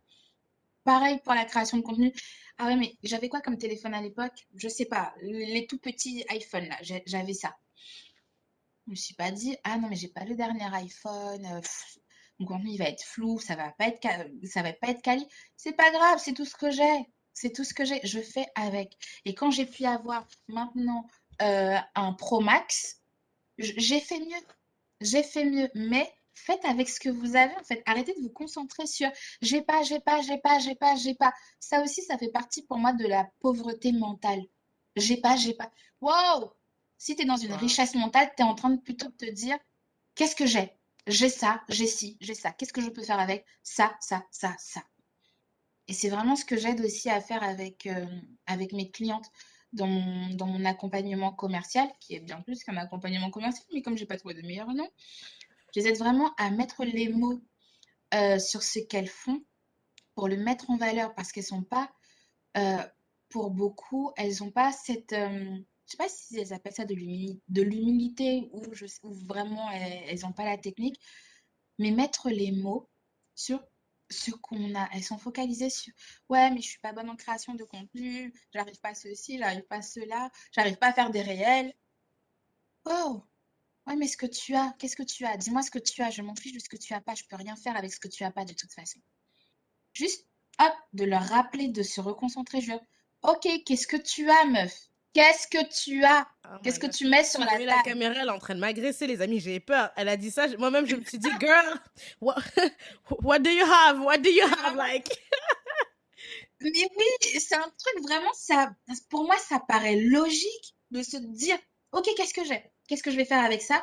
Pareil pour la création de contenu. Ah ouais, mais j'avais quoi comme téléphone à l'époque? Je sais pas. Les tout petits iPhones, là. J'avais ça. Je me suis pas dit, ah non, mais j'ai pas le dernier iPhone, mon contenu il va être flou, ça va pas être quali. C'est pas grave, c'est tout ce que j'ai. C'est tout ce que j'ai. Je fais avec. Et quand j'ai pu avoir maintenant un Pro Max, j'ai fait mieux. J'ai fait mieux. Mais faites avec ce que vous avez, en fait. Arrêtez de vous concentrer sur j'ai pas, j'ai pas, j'ai pas, j'ai pas, j'ai pas. Ça aussi, ça fait partie pour moi de la pauvreté mentale. J'ai pas, j'ai pas. Wow! Si tu es dans une Waouh. richesse mentale, tu es en train de plutôt de te dire qu'est-ce que j'ai? J'ai ça, j'ai ci, j'ai ça. Qu'est-ce que je peux faire avec ça, ça, ça, ça? Et c'est vraiment ce que j'aide aussi à faire avec mes clientes dans mon accompagnement commercial, qui est bien plus qu'un accompagnement commercial, mais comme j'ai pas trouvé de meilleur nom, je les aide vraiment à mettre les mots sur ce qu'elles font pour le mettre en valeur parce qu'elles sont pas, euh, pour beaucoup, elles n'ont pas cette, je sais pas si elles appellent ça de l'humilité ou vraiment elles n'ont pas la technique, mais mettre les mots sur ce qu'on a. Elles sont focalisées sur ouais, mais je suis pas bonne en création de contenu, j'arrive pas à ceci, j'arrive pas à cela, j'arrive pas à faire des réels. Oh, ouais, mais ce que tu as, qu'est-ce que tu as? Dis-moi ce que tu as, je m'en fiche de ce que tu as pas, je peux rien faire avec ce que tu as pas de toute façon. Juste, hop, de leur rappeler, de se reconcentrer. Ok, qu'est-ce que tu as, meuf? Qu'est-ce que tu as? Oh Qu'est-ce my que god. tu mets Si sur vous la voyez la table? caméra, elle est en train de m'agresser, les amis. J'ai peur. Elle a dit ça. Moi-même, je me suis dit, girl, what, what do you have? What do you Mais have? vraiment, Like, mais oui, c'est un truc vraiment, ça, pour moi, ça paraît logique de se dire, ok, qu'est-ce que j'ai? Qu'est-ce que je vais faire avec ça?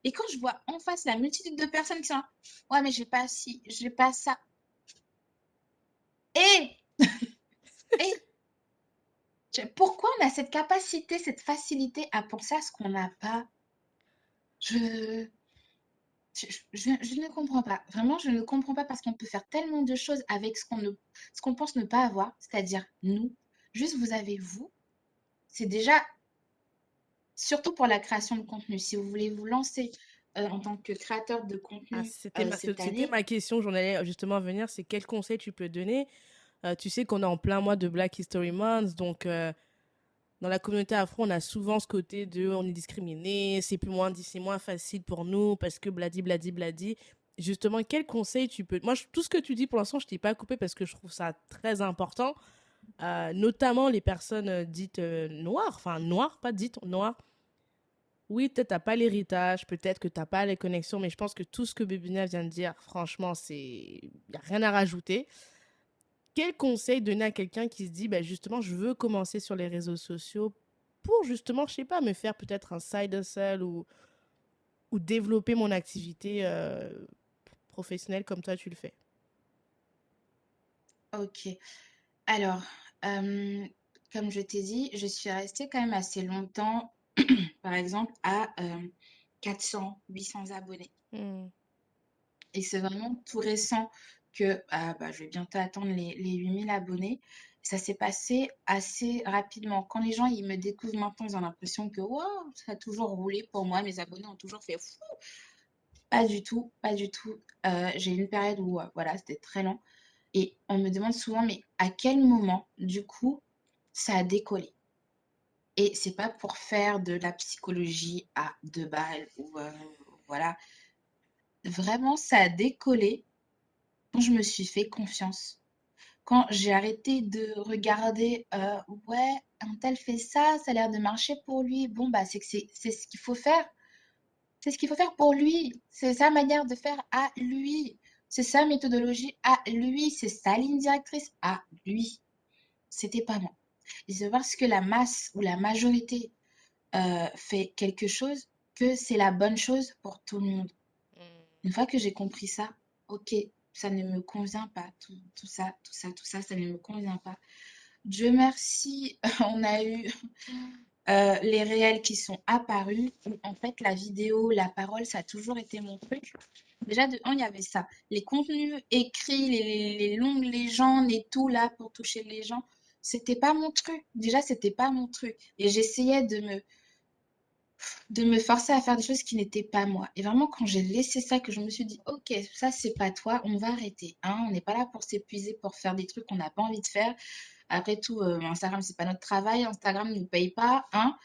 Et quand je vois en face la multitude de personnes qui sont là, ouais, mais j'ai pas ci, j'ai pas ça. Et, et, pourquoi on a cette capacité, cette facilité à penser à ce qu'on n'a pas? Je, je ne comprends pas. Vraiment, je ne comprends pas parce qu'on peut faire tellement de choses avec ce qu'on pense ne pas avoir, c'est-à-dire nous. Juste, vous avez vous. C'est déjà surtout pour la création de contenu. Si vous voulez vous lancer en tant que créateur de ah, contenu cette c'était année, ma question. J'en allais justement venir. C'est quel conseil tu peux donner? Tu sais qu'on est en plein mois de Black History Month, donc dans la communauté afro, on a souvent ce côté de on est discriminé, c'est moins facile pour nous parce que bladi bladi bladi. Justement, quel conseil tu peux... Moi, tout ce que tu dis pour l'instant, je t'ai pas coupé parce que je trouve ça très important. Notamment les personnes dites noires, enfin noires, pas dites noires. Oui, peut-être t'as pas l'héritage, peut-être que t'as pas les connexions, mais je pense que tout ce que Bébina vient de dire, franchement, il n'y a rien à rajouter. Quel conseil donner à quelqu'un qui se dit, bah, justement, je veux commencer sur les réseaux sociaux pour justement, je sais pas, me faire peut-être un side hustle ou développer mon activité professionnelle comme toi tu le fais? ok. Alors, euh, comme je t'ai dit, je suis restée quand même assez longtemps, par exemple, à 400, 800 abonnés. Hmm. Et c'est vraiment tout récent que bah, je vais bientôt attendre les 8000 abonnés. Ça s'est passé assez rapidement. Quand les gens ils me découvrent maintenant, ils ont l'impression que wow, ça a toujours roulé pour moi, mes abonnés ont toujours fait fou. Pas du tout, pas du tout. J'ai eu une période où voilà, c'était très lent. Et on me demande souvent, mais à quel moment, du coup, ça a décollé? Et c'est pas pour faire de la psychologie à 2 balles ou voilà. Vraiment, ça a décollé quand je me suis fait confiance. Quand j'ai arrêté de regarder, ouais, un tel fait ça, ça a l'air de marcher pour lui. Bon, bah, c'est que c'est ce qu'il faut faire. C'est ce qu'il faut faire pour lui. C'est sa manière de faire à lui. C'est sa méthodologie à lui. C'est sa ligne directrice à lui. C'était pas moi. Et c'est parce que la masse ou la majorité fait quelque chose que c'est la bonne chose pour tout le monde. Une fois que j'ai compris ça, ok, ça ne me convient pas. Tout ça, tout ça, tout ça, ça ne me convient pas. Dieu merci, on a eu les réels qui sont apparus. En fait, la vidéo, la parole, ça a toujours été mon truc. Déjà, de un, il y avait ça. Les contenus écrits, les longues légendes et tout là pour toucher les gens, c'était pas mon truc. Déjà, c'était pas mon truc. Et j'essayais de me forcer à faire des choses qui n'étaient pas moi. Et vraiment, quand j'ai laissé ça, que je me suis dit, ok, ça, c'est pas toi, on va arrêter. Hein, on n'est pas là pour s'épuiser, pour faire des trucs qu'on n'a pas envie de faire. Après tout, Instagram, c'est pas notre travail. Instagram ne nous paye pas. Hein,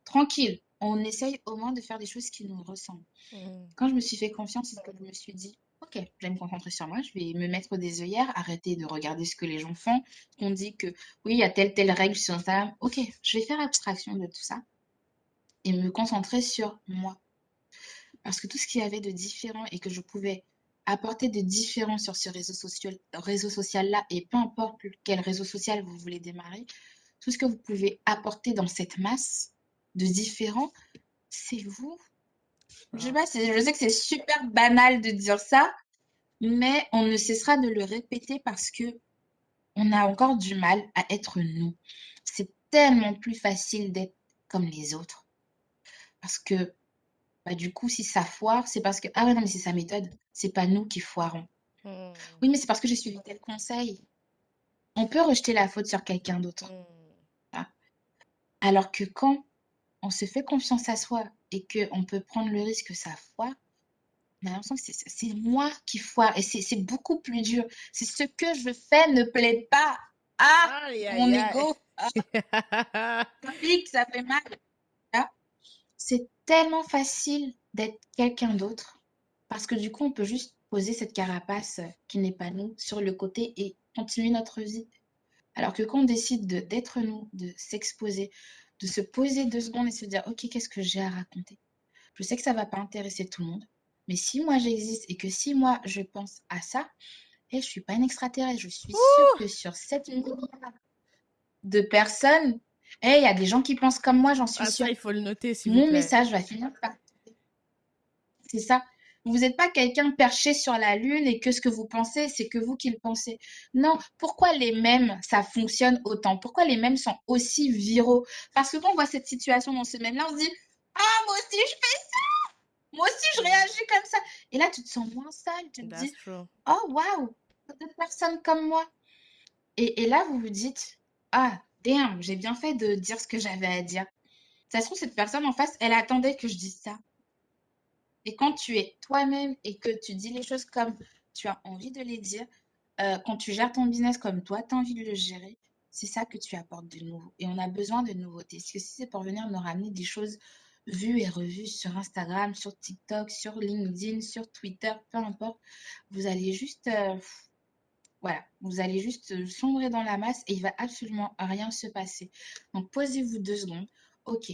tranquille. On essaye au moins de faire des choses qui nous ressemblent. Hmm. Quand je me suis fait confiance, c'est ce que je me suis dit. Ok, je vais me concentrer sur moi, je vais me mettre des œillères, arrêter de regarder ce que les gens font. On dit que oui, il y a telle règle sur Instagram. Ok, je vais faire abstraction de tout ça et me concentrer sur moi. Parce que tout ce qu'il y avait de différent et que je pouvais apporter de différent sur ce réseau social-là, et peu importe quel réseau social vous voulez démarrer, tout ce que vous pouvez apporter dans cette masse de différents, c'est vous. Je sais Grave. pas, je sais que c'est super banal de dire ça, mais on ne cessera de le répéter parce que on a encore du mal à être nous. C'est tellement plus facile d'être comme les autres. Parce que, bah, du coup, si ça foire, c'est parce que, ah ouais, non, mais c'est sa méthode. C'est pas nous qui foirons. Hmm, Oui, mais c'est parce que j'ai suivi tel conseil. On peut rejeter la faute sur quelqu'un d'autre, hmm. hein. Alors que quand on se fait confiance à soi et qu'on peut prendre le risque que ça foire, on a l'impression que c'est moi qui foire et c'est beaucoup plus dur. C'est ce que je fais ne plaît pas. Ah, Aïe, mon aïe, aïe. ego, ah, ça pique, ça fait mal. Ah, c'est tellement facile d'être quelqu'un d'autre parce que du coup, on peut juste poser cette carapace qui n'est pas nous sur le côté et continuer notre vie. Alors que quand on décide d'être nous, de s'exposer, de se poser 2 secondes et se dire, OK, qu'est-ce que j'ai à raconter? Je sais que ça va pas intéresser tout le monde, mais si moi j'existe et que si moi je pense à ça, et je suis pas une extraterrestre, je suis sûre Ouh! que sur 7 milliards de personnes, il y a des gens qui pensent comme moi, j'en suis Ah, ça, sûre. il faut le noter, s'il vous Mon plaît. message va finir par... C'est ça. Vous n'êtes pas quelqu'un perché sur la lune et que ce que vous pensez, c'est que vous qui le pensez. Non, pourquoi les mèmes, ça fonctionne autant? Pourquoi les mèmes sont aussi viraux? Parce que quand on voit cette situation dans ce mème-là, on se dit, ah, moi aussi je fais ça, moi aussi je Hmm, réagis comme ça. Et là, tu te sens moins seul, tu te that's dis, true. oh waouh, d'autres personnes comme moi. Et là, vous vous dites, ah, damn, j'ai bien fait de dire ce que j'avais à dire. Ça se trouve, cette personne en face, elle attendait que je dise ça. Et quand tu es toi-même et que tu dis les choses comme tu as envie de les dire, quand tu gères ton business comme toi, tu as envie de le gérer, c'est ça que tu apportes de nouveau. Et on a besoin de nouveautés. Parce que si c'est pour venir me ramener des choses vues et revues sur Instagram, sur TikTok, sur LinkedIn, sur Twitter, peu importe, vous allez juste, voilà, vous allez juste sombrer dans la masse et il va absolument rien se passer. Donc posez-vous 2 secondes. Ok,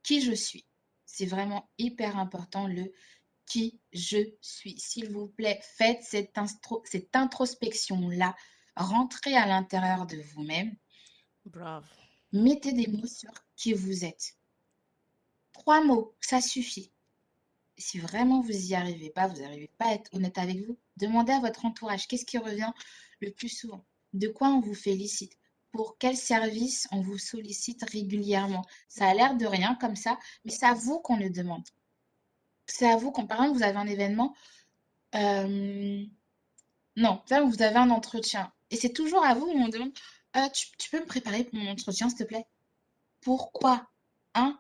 qui je suis? C'est vraiment hyper important le qui je suis. S'il vous plaît, faites cette introspection-là. Rentrez à l'intérieur de vous-même. Brave. Mettez des mots sur qui vous êtes. 3 mots, ça suffit. Si vraiment vous n'y arrivez pas, vous n'arrivez pas à être honnête avec vous, demandez à votre entourage qu'est-ce qui revient le plus souvent. De quoi on vous félicite? Pour quel service on vous sollicite régulièrement? Ça a l'air de rien comme ça, mais c'est à vous qu'on le demande. C'est à vous quand, par exemple, vous avez un événement. euh, Non, là, vous avez un entretien. Et c'est toujours à vous où on demande, tu peux me préparer pour mon entretien, s'il te plaît? Pourquoi? Hein?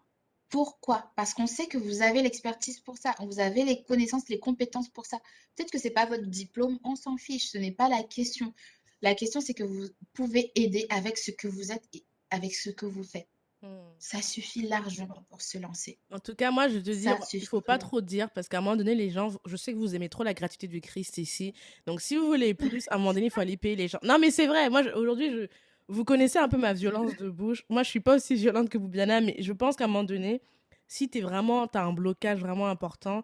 Pourquoi? Parce qu'on sait que vous avez l'expertise pour ça, vous avez les connaissances, les compétences pour ça. Peut-être que c'est pas votre diplôme, on s'en fiche, ce n'est pas la question. La question, c'est que vous pouvez aider avec ce que vous êtes et avec ce que vous faites. Hmm. Ça suffit largement pour se lancer. En tout cas, moi, je te dire, Ça il suffit faut pas vraiment. trop dire parce qu'à un moment donné, les gens, je sais que vous aimez trop la gratuité du Christ ici. Donc, si vous voulez plus, à un moment donné, il faut aller payer les gens. Non, mais c'est vrai. Moi, aujourd'hui, vous connaissez un peu ma violence de bouche. Moi, je suis pas aussi violente que Boubiana, mais je pense qu'à un moment donné, si t'as un blocage vraiment important,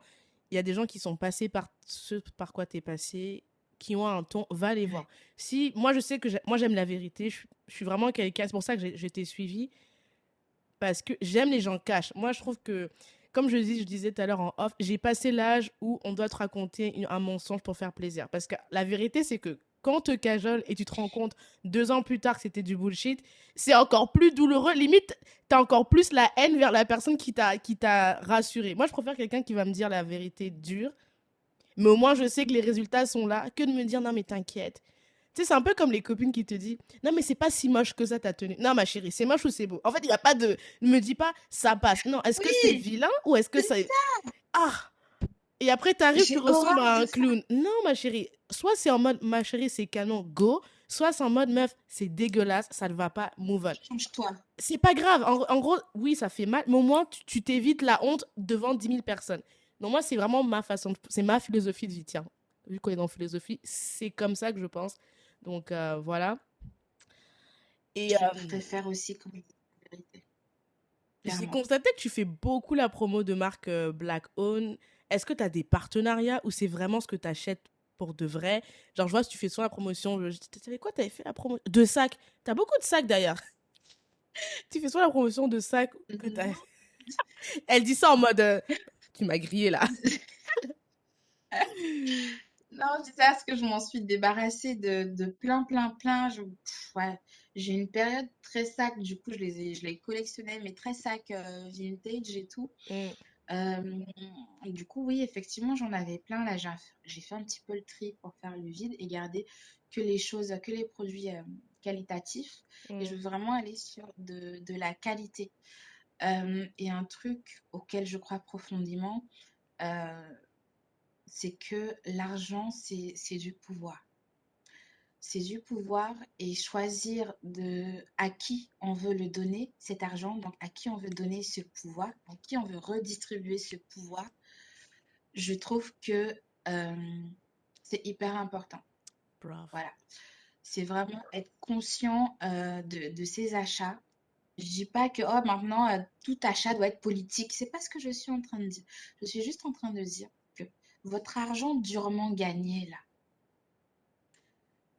il y a des gens qui sont passés par ce par quoi t'es passé, qui ont un ton, va les voir. Ouais. Si, moi, je sais que moi, j'aime la vérité. Je suis vraiment quelqu'un, c'est pour ça que j'ai été suivie parce que j'aime les gens cash. Moi, je trouve que, comme je disais tout à l'heure en off, j'ai passé l'âge où on doit te raconter un mensonge pour faire plaisir. Parce que la vérité, c'est que quand on te cajole et tu te rends compte 2 ans plus tard que c'était du bullshit, c'est encore plus douloureux. Limite, t'as encore plus la haine vers la personne qui t'a rassuré. Moi, je préfère quelqu'un qui va me dire la vérité dure, mais au moins je sais que les résultats sont là, que de me dire non, mais t'inquiète. Tu sais, c'est un peu comme les copines qui te disent non, mais c'est pas si moche que ça ta tenue. Non, ma chérie, c'est moche ou c'est beau? En fait, il n'y a pas de. Ne me dis pas ça passe. Non, est-ce que c'est Oui, vilain ou est-ce que ça. Ah! Et après, t'arrives, tu j'ai horreur ressembles à de un ça. clown. Non, ma chérie. Soit c'est en mode ma chérie, c'est canon, go. Soit c'est en mode meuf, c'est dégueulasse, ça ne va pas, move on. Change-toi. C'est pas grave. En gros, oui, ça fait mal, mais au moins, tu t'évites la honte devant 10 000 personnes. Donc, moi, c'est vraiment ma façon, c'est ma philosophie de vie, tiens. vu qu'on est dans philosophie, c'est comme ça que je pense. Donc voilà. Et Je préfère aussi qu'on me dise la vérité, j'ai clairement. constaté que tu fais beaucoup la promo de marques Black Owned. Est-ce que tu as des partenariats ou c'est vraiment ce que tu achètes pour de vrai? Genre, je vois, si tu fais souvent la promotion, tu savais quoi, t'avais fait la promotion de sacs. T'as beaucoup de sacs d'ailleurs. Tu fais souvent la promotion de sacs que t'as. Non. Elle dit ça en mode tu m'as grillé là. Non, je dis ça parce que je m'en suis débarrassée de plein, plein, plein. Ouais, j'ai une période très sac, du coup, je les collectionnais, mais très sac vintage et tout. Mm, Euh, du coup, oui, effectivement, j'en avais plein. Là, j'ai fait un petit peu le tri pour faire le vide et garder que les choses, que les produits qualitatifs. Et je mm. veux vraiment aller sur de la qualité. Et un truc auquel je crois profondément, euh, c'est que l'argent, c'est du pouvoir. C'est du pouvoir et choisir à qui on veut le donner, cet argent, donc à qui on veut donner ce pouvoir, à qui on veut redistribuer ce pouvoir, je trouve que c'est hyper important. Bravo. Voilà. C'est vraiment être conscient de ses achats. Je dis pas que oh, maintenant tout achat doit être politique. C'est pas ce que je suis en train de dire. Je suis juste en train de dire que votre argent durement gagné là,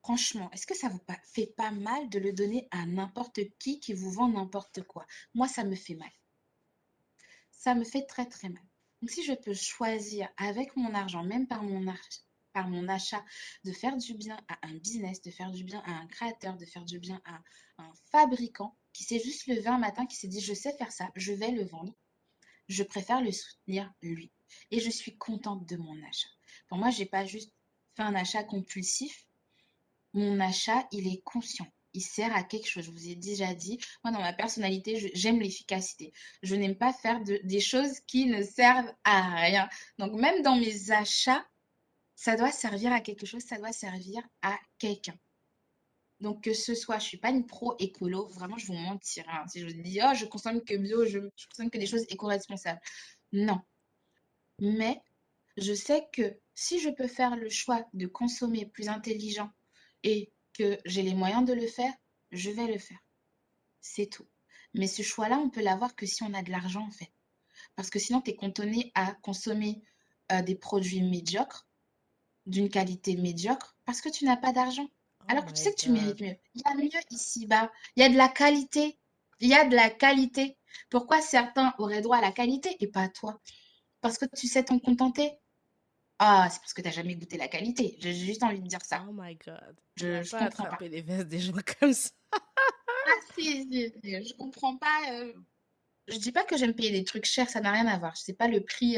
franchement, est-ce que ça vous fait pas mal de le donner à n'importe qui vous vend n'importe quoi? Moi, ça me fait mal. Ça me fait très très mal. Donc si je peux choisir avec mon argent, même par mon achat, de faire du bien à un business, de faire du bien à un créateur, de faire du bien à un fabricant qui s'est juste levé un matin, qui s'est dit je sais faire ça, je vais le vendre, je préfère le soutenir lui. Et je suis contente de mon achat. Pour moi, j'ai pas juste fait un achat compulsif, mon achat, il est conscient. Il sert à quelque chose. Je vous ai déjà dit, moi, dans ma personnalité, j'aime l'efficacité. Je n'aime pas faire des choses qui ne servent à rien. Donc, même dans mes achats, ça doit servir à quelque chose, ça doit servir à quelqu'un. Donc, que ce soit, je ne suis pas une pro écolo, vraiment, je vous mentirais, hein. Si je vous dis, oh, je consomme que bio, je consomme que des choses éco-responsables. Non. Mais je sais que si je peux faire le choix de consommer plus intelligent et que j'ai les moyens de le faire, je vais le faire. C'est tout. Mais ce choix-là, on peut l'avoir que si on a de l'argent, en fait. Parce que sinon, tu es cantonné à consommer des produits médiocres, d'une qualité médiocre, parce que tu n'as pas d'argent. Oh Alors que tu my sais que tu God. mérites mieux. Il y a mieux ici-bas. Il y a de la qualité. Il y a de la qualité. Pourquoi certains auraient droit à la qualité et pas toi? Parce que tu sais t'en contenter. Ah, c'est parce que t'as jamais goûté la qualité. J'ai juste envie de dire ça. Oh my God. Je, J'arrive je pas à comprends pas. attraper les vestes des gens comme ça. Ah, si, je comprends pas. Je dis pas que j'aime payer des trucs chers, ça n'a rien à voir. C'est pas le prix.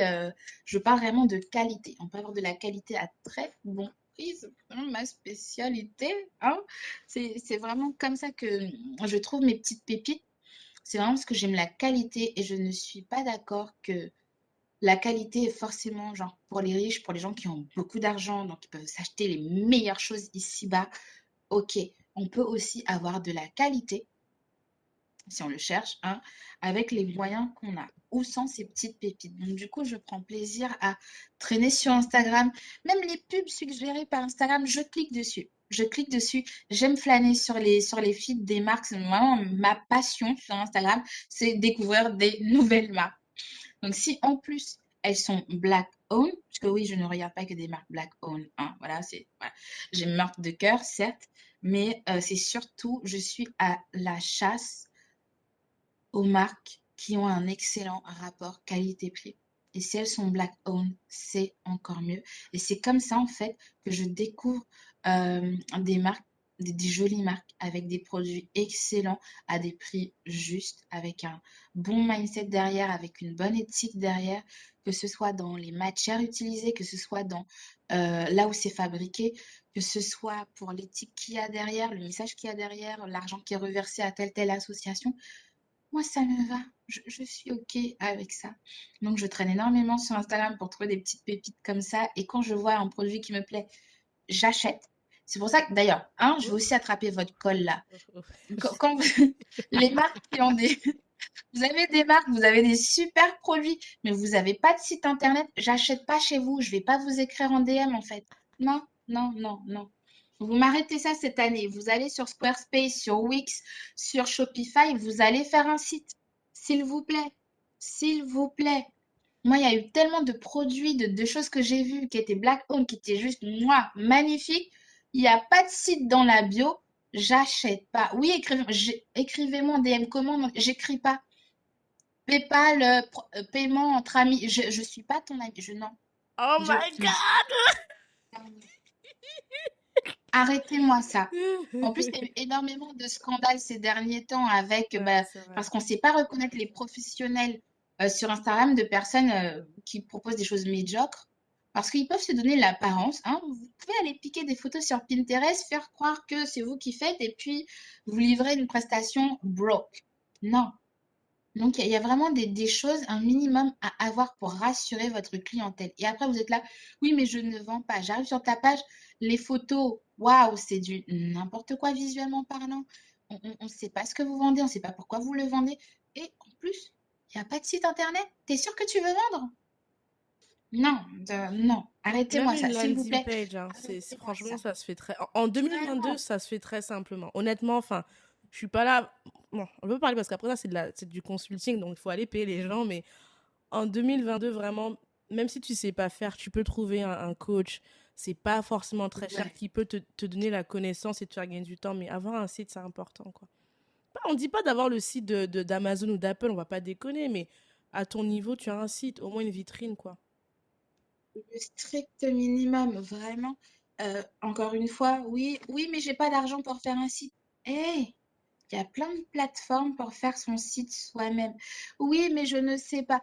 Je parle vraiment de qualité. On peut avoir de la qualité à très bon prix. C'est vraiment ma spécialité, hein. C'est vraiment comme ça que je trouve mes petites pépites. C'est vraiment parce que j'aime la qualité et je ne suis pas d'accord que la qualité est forcément genre pour les riches, pour les gens qui ont beaucoup d'argent, donc ils peuvent s'acheter les meilleures choses ici-bas. Ok, on peut aussi avoir de la qualité, si on le cherche, hein, avec les moyens qu'on a ou sans ces petites pépites. Donc du coup, je prends plaisir à traîner sur Instagram. Même les pubs suggérées par Instagram, je clique dessus. Je clique dessus. J'aime flâner sur les feeds des marques. C'est vraiment ma passion sur Instagram, c'est découvrir des nouvelles marques. Donc, si en plus elles sont black owned, parce que oui, je ne regarde pas que des marques black owned, hein, voilà, voilà. J'ai une marque de cœur, certes, mais c'est surtout, je suis à la chasse aux marques qui ont un excellent rapport qualité-prix. Et si elles sont black owned, c'est encore mieux. Et c'est comme ça, en fait, que je découvre des marques, des jolies marques avec des produits excellents à des prix justes, avec un bon mindset derrière, avec une bonne éthique derrière, que ce soit dans les matières utilisées, que ce soit dans là où c'est fabriqué, que ce soit pour l'éthique qu'il y a derrière, le message qu'il y a derrière, l'argent qui est reversé à telle association. Moi, ça me va. Je suis OK avec ça. Donc, je traîne énormément sur Instagram pour trouver des petites pépites comme ça. Et quand je vois un produit qui me plaît, j'achète. C'est pour ça que, d'ailleurs, hein, je vais aussi attraper votre colle là. Quand les marques qui ont des... Vous avez des marques, vous avez des super produits, mais vous n'avez pas de site internet, j'achète pas chez vous. Je vais pas vous écrire en DM en fait. Non, non, non, non. Vous m'arrêtez ça cette année. Vous allez sur Squarespace, sur Wix, sur Shopify, vous allez faire un site. S'il vous plaît. S'il vous plaît. Moi, il y a eu tellement de produits, de choses que j'ai vues qui étaient Black Owned, qui étaient juste, moi, magnifiques. Il n'y a pas de site dans la bio. J'achète pas. Oui, écrivez-moi en DM comment. J'écris pas. PayPal, paiement entre amis. Je suis pas ton ami. Non. Oh Je, my non. Arrêtez-moi ça. En plus, il y a eu god! énormément de scandales ces derniers temps avec, Ouais, bah, c'est vrai. parce qu'on ne sait pas reconnaître les professionnels sur Instagram de personnes qui proposent des choses médiocres, parce qu'ils peuvent se donner l'apparence, hein. Vous pouvez aller piquer des photos sur Pinterest, faire croire que c'est vous qui faites, et puis vous livrez une prestation broke. Non. Donc, il y a vraiment des choses, un minimum à avoir pour rassurer votre clientèle. Et après, vous êtes là, oui, mais je ne vends pas. J'arrive sur ta page, les photos, waouh, c'est du n'importe quoi visuellement parlant. On ne sait pas ce que vous vendez, on ne sait pas pourquoi vous le vendez. Et en plus, il n'y a pas de site internet. T'es sûr que tu veux vendre? Non, non, Même arrêtez-moi une ça, s'il vous landing plaît. page, hein, Arrêtez-moi ça. franchement, ça se fait très. En 2022, Vraiment. ça se fait très simplement. Honnêtement, enfin, je suis pas là. Bon, on peut parler parce qu'après ça, c'est du consulting, donc il faut aller payer les gens. Mais en 2022, vraiment, même si tu sais pas faire, tu peux trouver un coach. C'est pas forcément très cher Ouais. qui peut te donner la connaissance et te faire gagner du temps. Mais avoir un site, c'est important, quoi. On dit pas d'avoir le site d'Amazon ou d'Apple, on va pas déconner, mais à ton niveau, tu as un site, au moins une vitrine, quoi. Le strict minimum, vraiment. Encore une fois, oui, oui, mais j'ai pas d'argent pour faire un site. Eh, il y a plein de plateformes pour faire son site soi-même. Oui, mais je ne sais pas.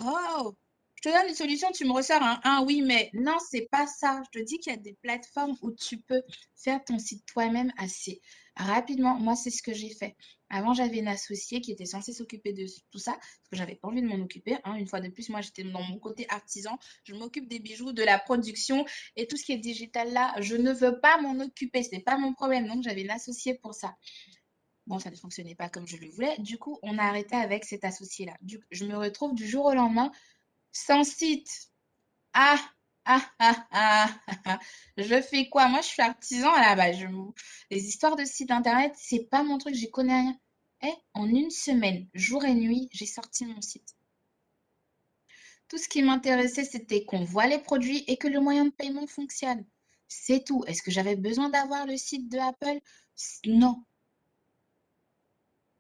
Oh, je te donne une solution, tu me ressors un oui, mais non, c'est pas ça. Je te dis qu'il y a des plateformes où tu peux faire ton site toi-même assez rapidement. Moi, c'est ce que j'ai fait. Avant, j'avais une associée qui était censée s'occuper de tout ça, parce que j'avais pas envie de m'en occuper, hein. Une fois de plus, moi, j'étais dans mon côté artisan. Je m'occupe des bijoux, de la production et tout ce qui est digital là. Je ne veux pas m'en occuper, c'est pas mon problème. Donc, j'avais une associée pour ça. Bon, ça ne fonctionnait pas comme je le voulais. Du coup, on a arrêté avec cet associé-là. Je me retrouve du jour au lendemain sans site. Ah, ah, ah, ah, ah, ah. Je fais quoi? Moi, je suis artisan à la base. Les histoires de site internet, c'est pas mon truc, j'y connais rien. Eh, en une semaine, jour et nuit, j'ai sorti mon site. Tout ce qui m'intéressait, c'était qu'on voit les produits et que le moyen de paiement fonctionne. C'est tout. Est-ce que j'avais besoin d'avoir le site de Apple? Non.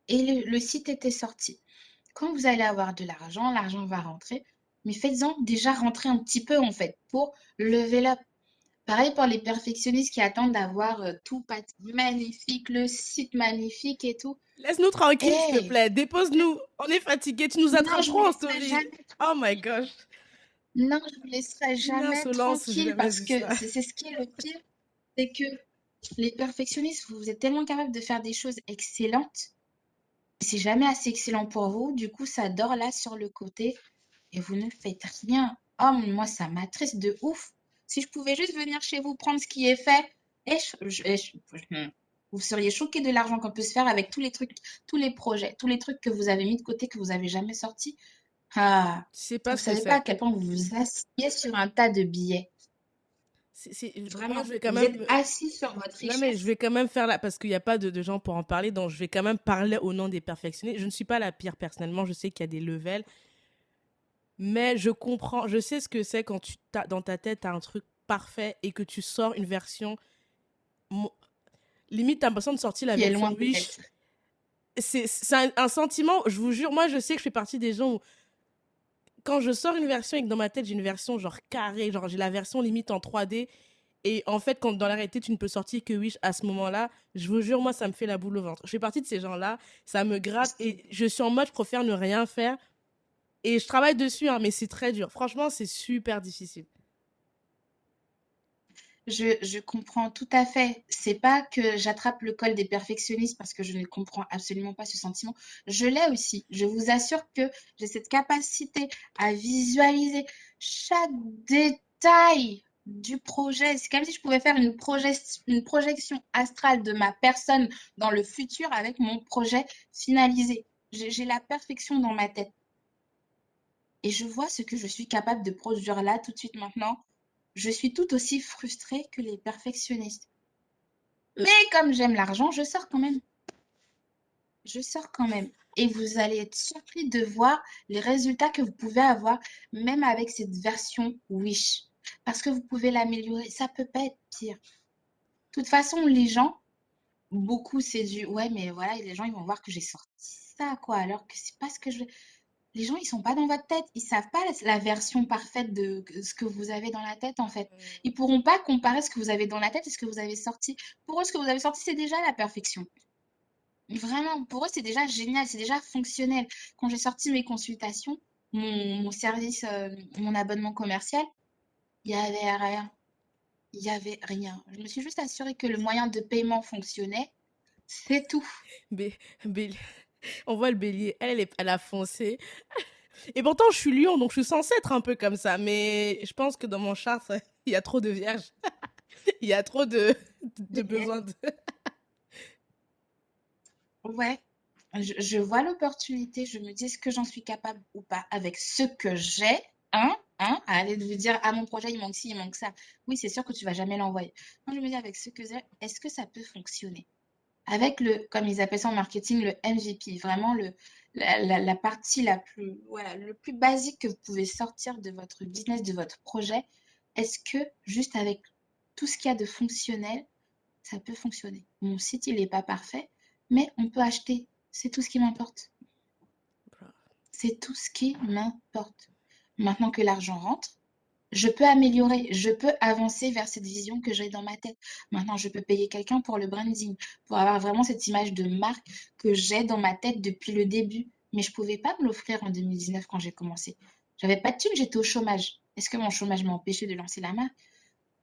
Et le site était sorti. Quand vous allez avoir de l'argent, l'argent va rentrer, mais faites-en déjà rentrer un petit peu en fait pour lever up. Pareil pour les perfectionnistes qui attendent d'avoir tout magnifique, le site magnifique et tout. Laisse-nous tranquille, s'il te Hey, plaît. Dépose-nous. On est fatigué. Tu nous non, attrapes je vous trop en laisserai story. jamais. Oh my gosh. Non, je vous laisserai Une jamais insolence, j'ai tranquille jamais parce vu que ça. c'est ce qui est le pire, c'est que les perfectionnistes, vous êtes tellement capables de faire des choses excellentes, c'est jamais assez excellent pour vous. Du coup, ça dort là sur le côté et vous ne faites rien. Oh, moi, ça m'attriste de ouf. Si je pouvais juste venir chez vous prendre ce qui est fait, et vous seriez choqués de l'argent qu'on peut se faire avec tous les trucs, tous les projets, tous les trucs que vous avez mis de côté, que vous avez jamais sortis. Ah, Tu sais pas vous ce que savez pas à c'est. quel point vous vous asseyez sur un tas de billets. Moi, Vraiment, je vais quand vous même. êtes assis sur votre Non, mais je richesse. vais quand même faire là, parce qu'il n'y a pas de gens pour en parler, donc je vais quand même parler au nom des perfectionnistes. Je ne suis pas la pire personnellement, je sais qu'il y a des levels, mais je comprends, je sais ce que c'est quand dans ta tête, tu as un truc parfait et que tu sors une version. mo- Limite, tu as l'impression de sortir la Qui est version loin Wish. peut-être. C'est un sentiment, je vous jure, moi je sais que je fais partie des gens où quand je sors une version et que dans ma tête j'ai une version genre carrée, genre j'ai la version limite en 3D, et en fait quand dans la réalité tu ne peux sortir que Wish à ce moment-là, je vous jure, moi ça me fait la boule au ventre. Je fais partie de ces gens-là, ça me gratte et je suis en mode je préfère ne rien faire et je travaille dessus, hein, mais c'est très dur. Franchement, c'est super difficile. Je comprends tout à fait. C'est pas que j'attrape le col des perfectionnistes parce que je ne comprends absolument pas ce sentiment. Je l'ai aussi. Je vous assure que j'ai cette capacité à visualiser chaque détail du projet. C'est comme si je pouvais faire une projection astrale de ma personne dans le futur avec mon projet finalisé. J'ai la perfection dans ma tête. Et je vois ce que je suis capable de produire là tout de suite maintenant. je suis tout aussi frustrée que les perfectionnistes. Mais comme j'aime l'argent, je sors quand même. Je sors quand même. Et vous allez être surpris de voir les résultats que vous pouvez avoir, même avec cette version Wish. Parce que vous pouvez l'améliorer. Ça peut pas être pire. De toute façon, les gens, beaucoup, c'est du ouais, mais voilà, les gens, ils vont voir que j'ai sorti ça, quoi. Alors que c'est pas ce que je veux. Les gens, ils sont pas dans votre tête. Ils savent pas la version parfaite de ce que vous avez dans la tête, en fait. Ils pourront pas comparer ce que vous avez dans la tête et ce que vous avez sorti. Pour eux, ce que vous avez sorti, c'est déjà la perfection. Vraiment, pour eux, c'est déjà génial, c'est déjà fonctionnel. Quand j'ai sorti mes consultations, mon service, mon abonnement commercial, il y avait rien. Il y avait rien. Je me suis juste assurée que le moyen de paiement fonctionnait. C'est tout. Bé- bé- On voit le bélier, elle a foncé. Et pourtant, je suis lion, donc je suis censée être un peu comme ça. Mais je pense que dans mon chart, il y a trop de vierges. Il y a trop de besoin de. Ouais, je vois l'opportunité, je me dis est-ce que j'en suis capable ou pas avec ce que j'ai, à aller de vous dire ah mon projet il manque ci, il manque ça. Oui, c'est sûr que tu vas jamais l'envoyer. Moi, je me dis avec ce que j'ai, est-ce que ça peut fonctionner? Avec le, comme ils appellent ça en marketing, le MVP, vraiment la partie la plus, voilà, le plus basique que vous pouvez sortir de votre business, de votre projet. Est-ce que juste avec tout ce qu'il y a de fonctionnel, ça peut fonctionner? Mon site, il n'est pas parfait, mais on peut acheter. C'est tout ce qui m'importe. C'est tout ce qui m'importe. Maintenant que l'argent rentre, je peux améliorer, je peux avancer vers cette vision que j'ai dans ma tête. Maintenant, je peux payer quelqu'un pour le branding, pour avoir vraiment cette image de marque que j'ai dans ma tête depuis le début. Mais je ne pouvais pas me l'offrir en 2019 quand j'ai commencé. J'avais pas de thune, j'étais au chômage. Est-ce que mon chômage m'a empêché de lancer la marque?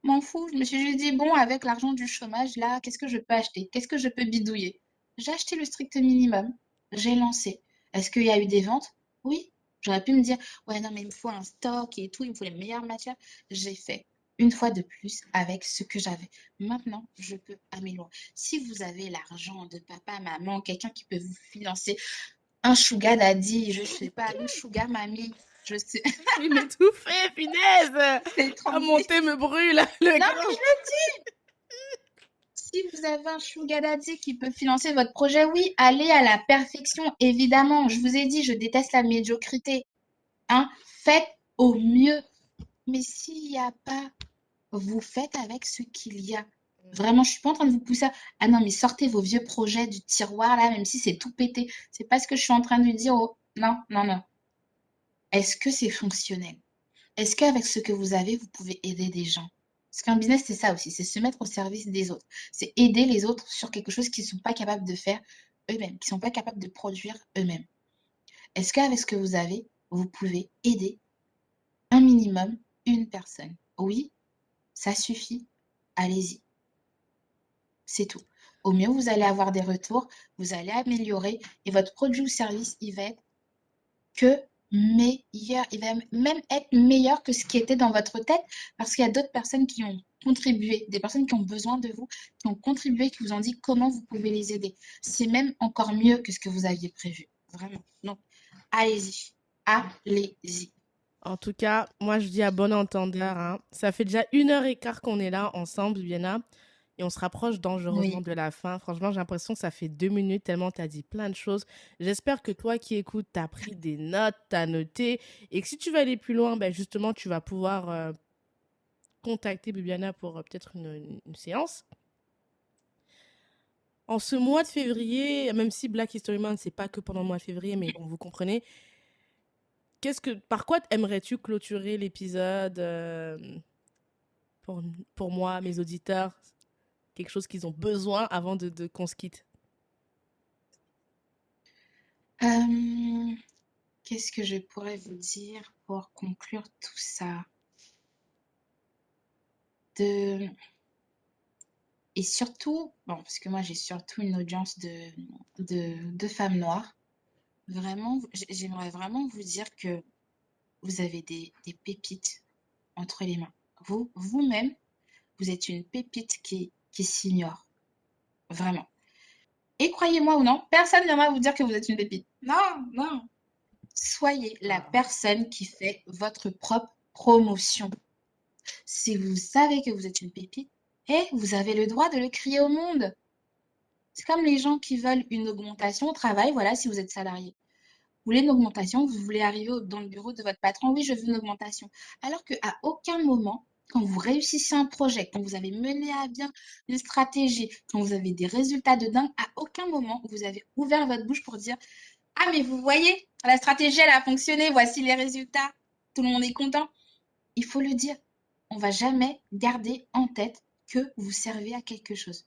M'en fous. Je me suis juste dit, bon, avec l'argent du chômage, là, qu'est-ce que je peux acheter? Qu'est-ce que je peux bidouiller? J'ai acheté le strict minimum. J'ai lancé. Est-ce qu'il y a eu des ventes? Oui. J'aurais pu me dire, ouais, non, mais il me faut un stock et tout, il me faut les meilleures matières. J'ai fait une fois de plus avec ce que j'avais. Maintenant, je peux améliorer. Si vous avez l'argent de papa, maman, quelqu'un qui peut vous financer un sugar daddy, je sais pas, une sugar mamie, je sais, Je vais m'étouffer, punaise! c'est Ah, mon 36. thé me brûle, le Non, mais gorge. si vous avez un sugar daddy qui peut financer votre projet, oui, allez à la perfection, évidemment. Je vous ai dit, je déteste la médiocrité. Hein. Faites au mieux. Mais s'il n'y a pas, vous faites avec ce qu'il y a. Vraiment, je suis pas en train de vous pousser à... Ah non, mais sortez vos vieux projets du tiroir là, même si c'est tout pété. C'est pas ce que je suis en train de lui dire. Oh, non, non, non. Est-ce que c'est fonctionnel? Est-ce qu'avec ce que vous avez, vous pouvez aider des gens? Parce qu'un business, c'est ça aussi, c'est se mettre au service des autres. C'est aider les autres sur quelque chose qu'ils ne sont pas capables de faire eux-mêmes, qu'ils ne sont pas capables de produire eux-mêmes. Est-ce qu'avec ce que vous avez, vous pouvez aider un minimum une personne? Oui, ça suffit. Allez-y, c'est tout. Au mieux, vous allez avoir des retours, vous allez améliorer et votre produit ou service, il va être que meilleur. Il va même être meilleur que ce qui était dans votre tête parce qu'il y a d'autres personnes qui ont contribué, des personnes qui ont besoin de vous, qui ont contribué, qui vous ont dit comment vous pouvez les aider. C'est même encore mieux que ce que vous aviez prévu. Vraiment. Donc, allez-y. Allez-y. En tout cas, moi, je dis à bon entendeur, hein. Ça fait déjà 1 heure et quart qu'on est là ensemble, Vienna, et on se rapproche dangereusement Oui. de la fin. Franchement, j'ai l'impression que ça fait 2 minutes tellement tu as dit plein de choses. J'espère que toi qui écoutes, tu as pris des notes, tu as noté, et que si tu veux aller plus loin, ben justement, tu vas pouvoir contacter Bibiana pour peut-être une séance. En ce mois de février, même si Black History Month, c'est pas que pendant le mois de février, mais bon, vous comprenez, par quoi aimerais-tu clôturer l'épisode pour, pour moi, mes auditeurs, quelque chose qu'ils ont besoin avant de qu'on se quitte. Euh, Qu'est-ce que je pourrais vous dire pour conclure tout ça? De... Et surtout, bon, parce que moi j'ai surtout une audience de femmes noires. Vraiment, j'aimerais vraiment vous dire que vous avez des pépites entre les mains. Vous-même, vous êtes une pépite qui s'ignore. Vraiment. Et croyez-moi ou non, personne ne viendra vous dire que vous êtes une pépite. Non, non. Soyez la personne qui fait votre propre promotion. Si vous savez que vous êtes une pépite, vous avez le droit de le crier au monde. C'est comme les gens qui veulent une augmentation au travail. Voilà, si vous êtes salarié. Vous voulez une augmentation, vous voulez arriver dans le bureau de votre patron, oui, je veux une augmentation. Alors qu'à aucun moment, quand vous réussissez un projet, quand vous avez mené à bien une stratégie, quand vous avez des résultats de dingue, à aucun moment vous avez ouvert votre bouche pour dire: ah, mais vous voyez, la stratégie, elle a fonctionné, voici les résultats, tout le monde est content. Il faut le dire. On ne va jamais garder en tête que vous servez à quelque chose.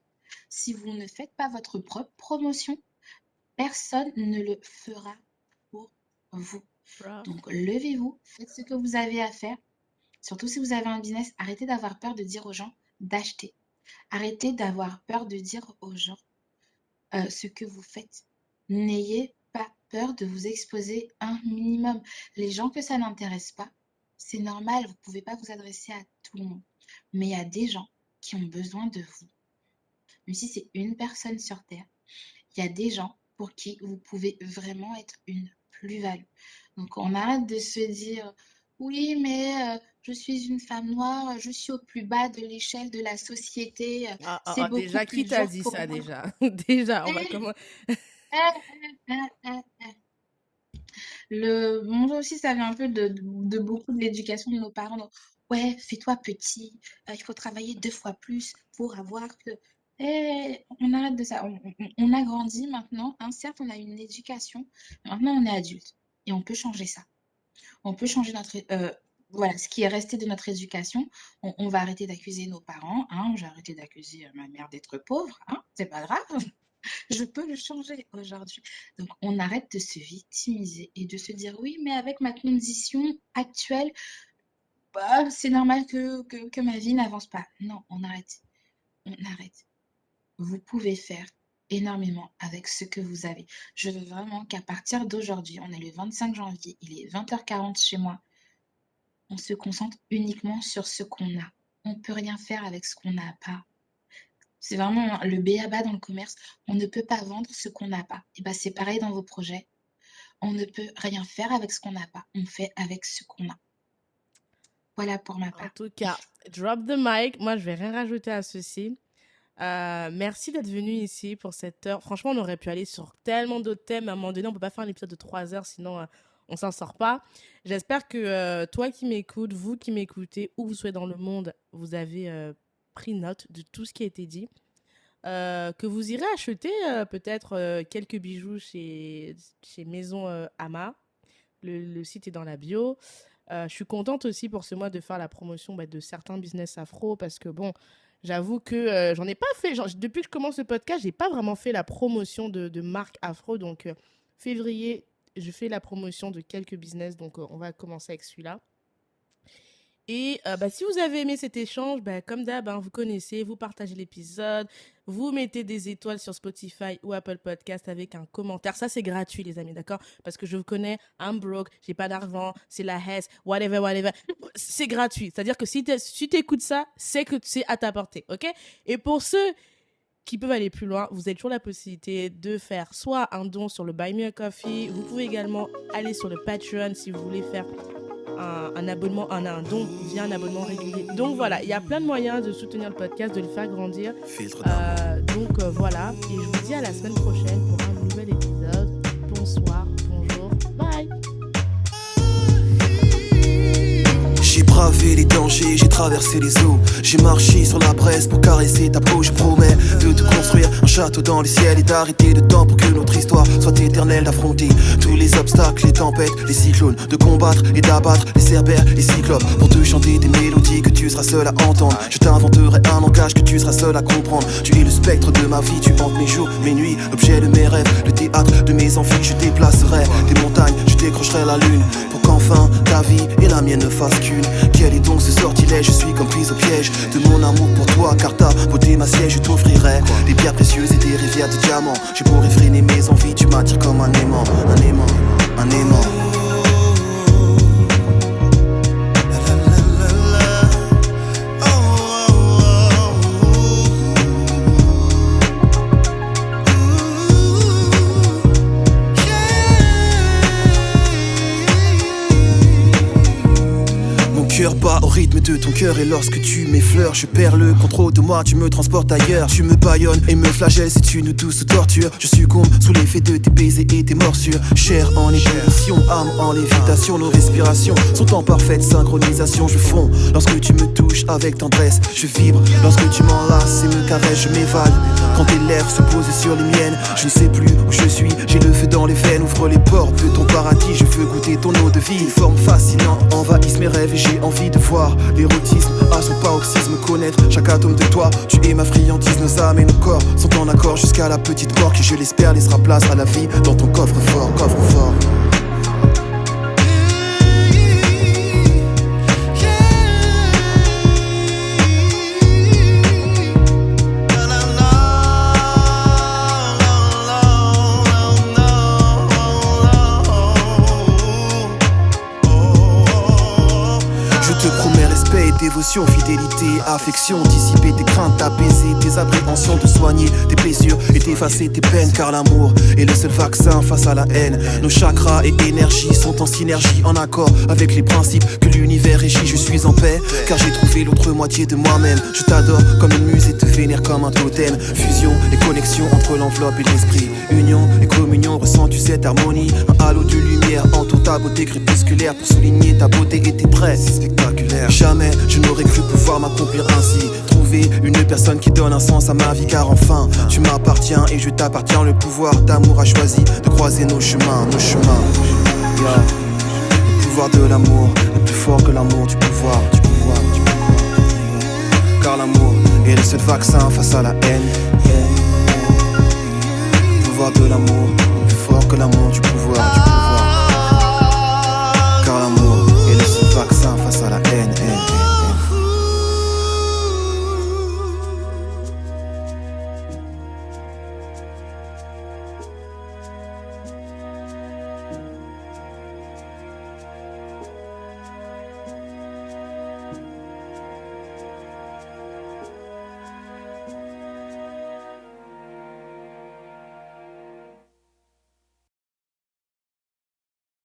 Si vous ne faites pas votre propre promotion, personne ne le fera pour vous. Grave. Donc, levez-vous, faites ce que vous avez à faire. Surtout si vous avez un business, arrêtez d'avoir peur de dire aux gens d'acheter. Arrêtez d'avoir peur de dire aux gens ce que vous faites. N'ayez pas peur de vous exposer un minimum. Les gens que ça n'intéresse pas, c'est normal, vous ne pouvez pas vous adresser à tout le monde. Mais il y a des gens qui ont besoin de vous. Même si c'est une personne sur Terre, il y a des gens pour qui vous pouvez vraiment être une plus-value. Donc, on arrête de se dire: oui, mais je suis une femme noire, je suis au plus bas de l'échelle de la société, c'est beaucoup Déjà, qui plus t'a dur dit pour ça moi. déjà? Déjà, on va Eh, comment... eh, eh. Moi aussi, ça vient un peu de beaucoup de l'éducation de nos parents. Donc, ouais, fais-toi petit, il faut travailler 2 fois plus pour avoir que. On arrête de ça. On a grandi maintenant, hein, certes, on a une éducation, mais maintenant on est adulte et on peut changer ça. On peut changer voilà, ce qui est resté de notre éducation. On va arrêter d'accuser nos parents, hein, j'ai arrêté d'accuser ma mère d'être pauvre, hein, c'est pas grave. Je peux le changer aujourd'hui. Donc, on arrête de se victimiser et de se dire: oui, mais avec ma condition actuelle, bah, c'est normal que ma vie n'avance pas. Non, on arrête. On arrête. Vous pouvez faire énormément avec ce que vous avez. Je veux vraiment qu'à partir d'aujourd'hui, on est le 25 janvier, il est 20h40 chez moi, on se concentre uniquement sur ce qu'on a. On ne peut rien faire avec ce qu'on n'a pas. C'est vraiment le b.a-ba dans le commerce. On ne peut pas vendre ce qu'on n'a pas. Et ben, c'est pareil dans vos projets. On ne peut rien faire avec ce qu'on n'a pas. On fait avec ce qu'on a. Voilà pour ma En part. tout cas, drop the mic. Moi, je vais rien rajouter à ceci. Merci d'être venu ici pour cette heure. Franchement, on aurait pu aller sur tellement d'autres thèmes. À un moment donné, on peut pas faire un épisode de 3 heures, sinon on s'en sort pas. J'espère que toi qui m'écoutes, vous qui m'écoutez, où vous soyez dans le monde, vous avez pris note de tout ce qui a été dit. Que vous irez acheter peut-être quelques bijoux chez Maison Ama. Le site est dans la bio. Je suis contente aussi pour ce mois de faire la promotion de certains business afro parce que bon, j'avoue que j'en ai pas fait. Depuis que je commence le podcast, j'ai pas vraiment fait la promotion de marques afro. Donc, février, je fais la promotion de quelques business. Donc, on va commencer avec celui-là. Et si vous avez aimé cet échange, comme d'hab, vous connaissez, vous partagez l'épisode, vous mettez des étoiles sur Spotify ou Apple Podcast avec un commentaire. Ça, c'est gratuit, les amis, d'accord? Parce que je vous connais, I'm broke, j'ai pas d'argent, c'est la hesse, whatever, whatever. C'est gratuit. C'est-à-dire que si tu écoutes ça, c'est que c'est à ta portée, ok? Et pour ceux qui peuvent aller plus loin, vous avez toujours la possibilité de faire soit un don sur le Buy Me a Coffee, vous pouvez également aller sur le Patreon si vous voulez faire un abonnement, un don via un abonnement régulier. Donc voilà, il y a plein de moyens de soutenir le podcast, de le faire grandir. Donc voilà, et je vous dis à la semaine prochaine pour un nouvel épisode. Bonsoir, bonjour, bye. J'ai bravé les dangers, j'ai traversé les eaux. J'ai marché sur la braise pour caresser ta peau. Je promets de te construire un château dans les ciels et d'arrêter le temps pour que notre histoire soit éternelle. D'affronter tous les obstacles, les tempêtes, les cyclones, de combattre et d'abattre les cerbères, les cyclopes. Pour te chanter des mélodies que tu seras seul à entendre. Je t'inventerai un langage que tu seras seul à comprendre. Tu es le spectre de ma vie, tu hantes mes jours, mes nuits, l'objet de mes rêves, le théâtre de mes envies. Je déplacerai des montagnes, je décrocherai la lune pour qu'enfin ta vie et la mienne ne fassent qu'une. Quel est donc ce sortilège? Je suis comme prise au piège de mon amour pour toi, car ta beauté ma siège. Je t'offrirai des pierres précieuses et des rivières de diamants. Je pourrais freiner mes envies, tu m'attires comme un aimant, un aimant, un aimant. cœur bat au rythme de ton cœur. Et lorsque tu m'effleures, je perds le contrôle de moi. Tu me transportes ailleurs, tu me bâillonnes et me flagelles. C'est une douce torture. Je succombe sous l'effet de tes baisers et tes morsures. Chair en ébullition, âme en lévitation. Nos respirations sont en parfaite synchronisation. Je fonds lorsque tu me touches avec tendresse. Je vibre lorsque tu m'enlaces et me caresses. Je m'évade quand tes lèvres se posent sur les miennes. Je ne sais plus où je suis, j'ai le feu dans les veines. Ouvre les portes de ton paradis, je veux goûter ton eau de vie. Tes formes fascinantes envahissent mes rêves et j'ai envie de voir l'érotisme à son paroxysme, connaître chaque atome de toi. Tu es ma friandise, nos âmes et nos corps sont en accord jusqu'à la petite mort qui, je l'espère, laissera place à la vie dans ton coffre-fort, coffre-fort. Je te promets respect et dévotion, fidélité, affection, dissiper tes craintes, apaiser tes appréhensions, te soigner tes blessures et t'effacer tes peines. Car l'amour est le seul vaccin face à la haine. Nos chakras et énergies sont en synergie, en accord avec les principes que l'univers régit. Je suis en paix car j'ai trouvé l'autre moitié de moi-même. Je t'adore comme une muse et te vénère comme un totem. Fusion et connexion entre l'enveloppe et l'esprit. Union et communion, ressens-tu cette harmonie? Un halo de lumière entoure ta beauté crépusculaire pour souligner ta beauté et tes traits. C'est spectaculaire. Jamais je n'aurais cru pouvoir m'accomplir ainsi. Trouver une personne qui donne un sens à ma vie. Car enfin tu m'appartiens et je t'appartiens. Le pouvoir d'amour a choisi de croiser nos chemins, nos chemins. Yeah. Le pouvoir de l'amour est plus fort que l'amour du pouvoir, du pouvoir, du pouvoir. Car l'amour est le seul vaccin face à la haine. Le pouvoir de l'amour est plus fort que l'amour du pouvoir, du pouvoir.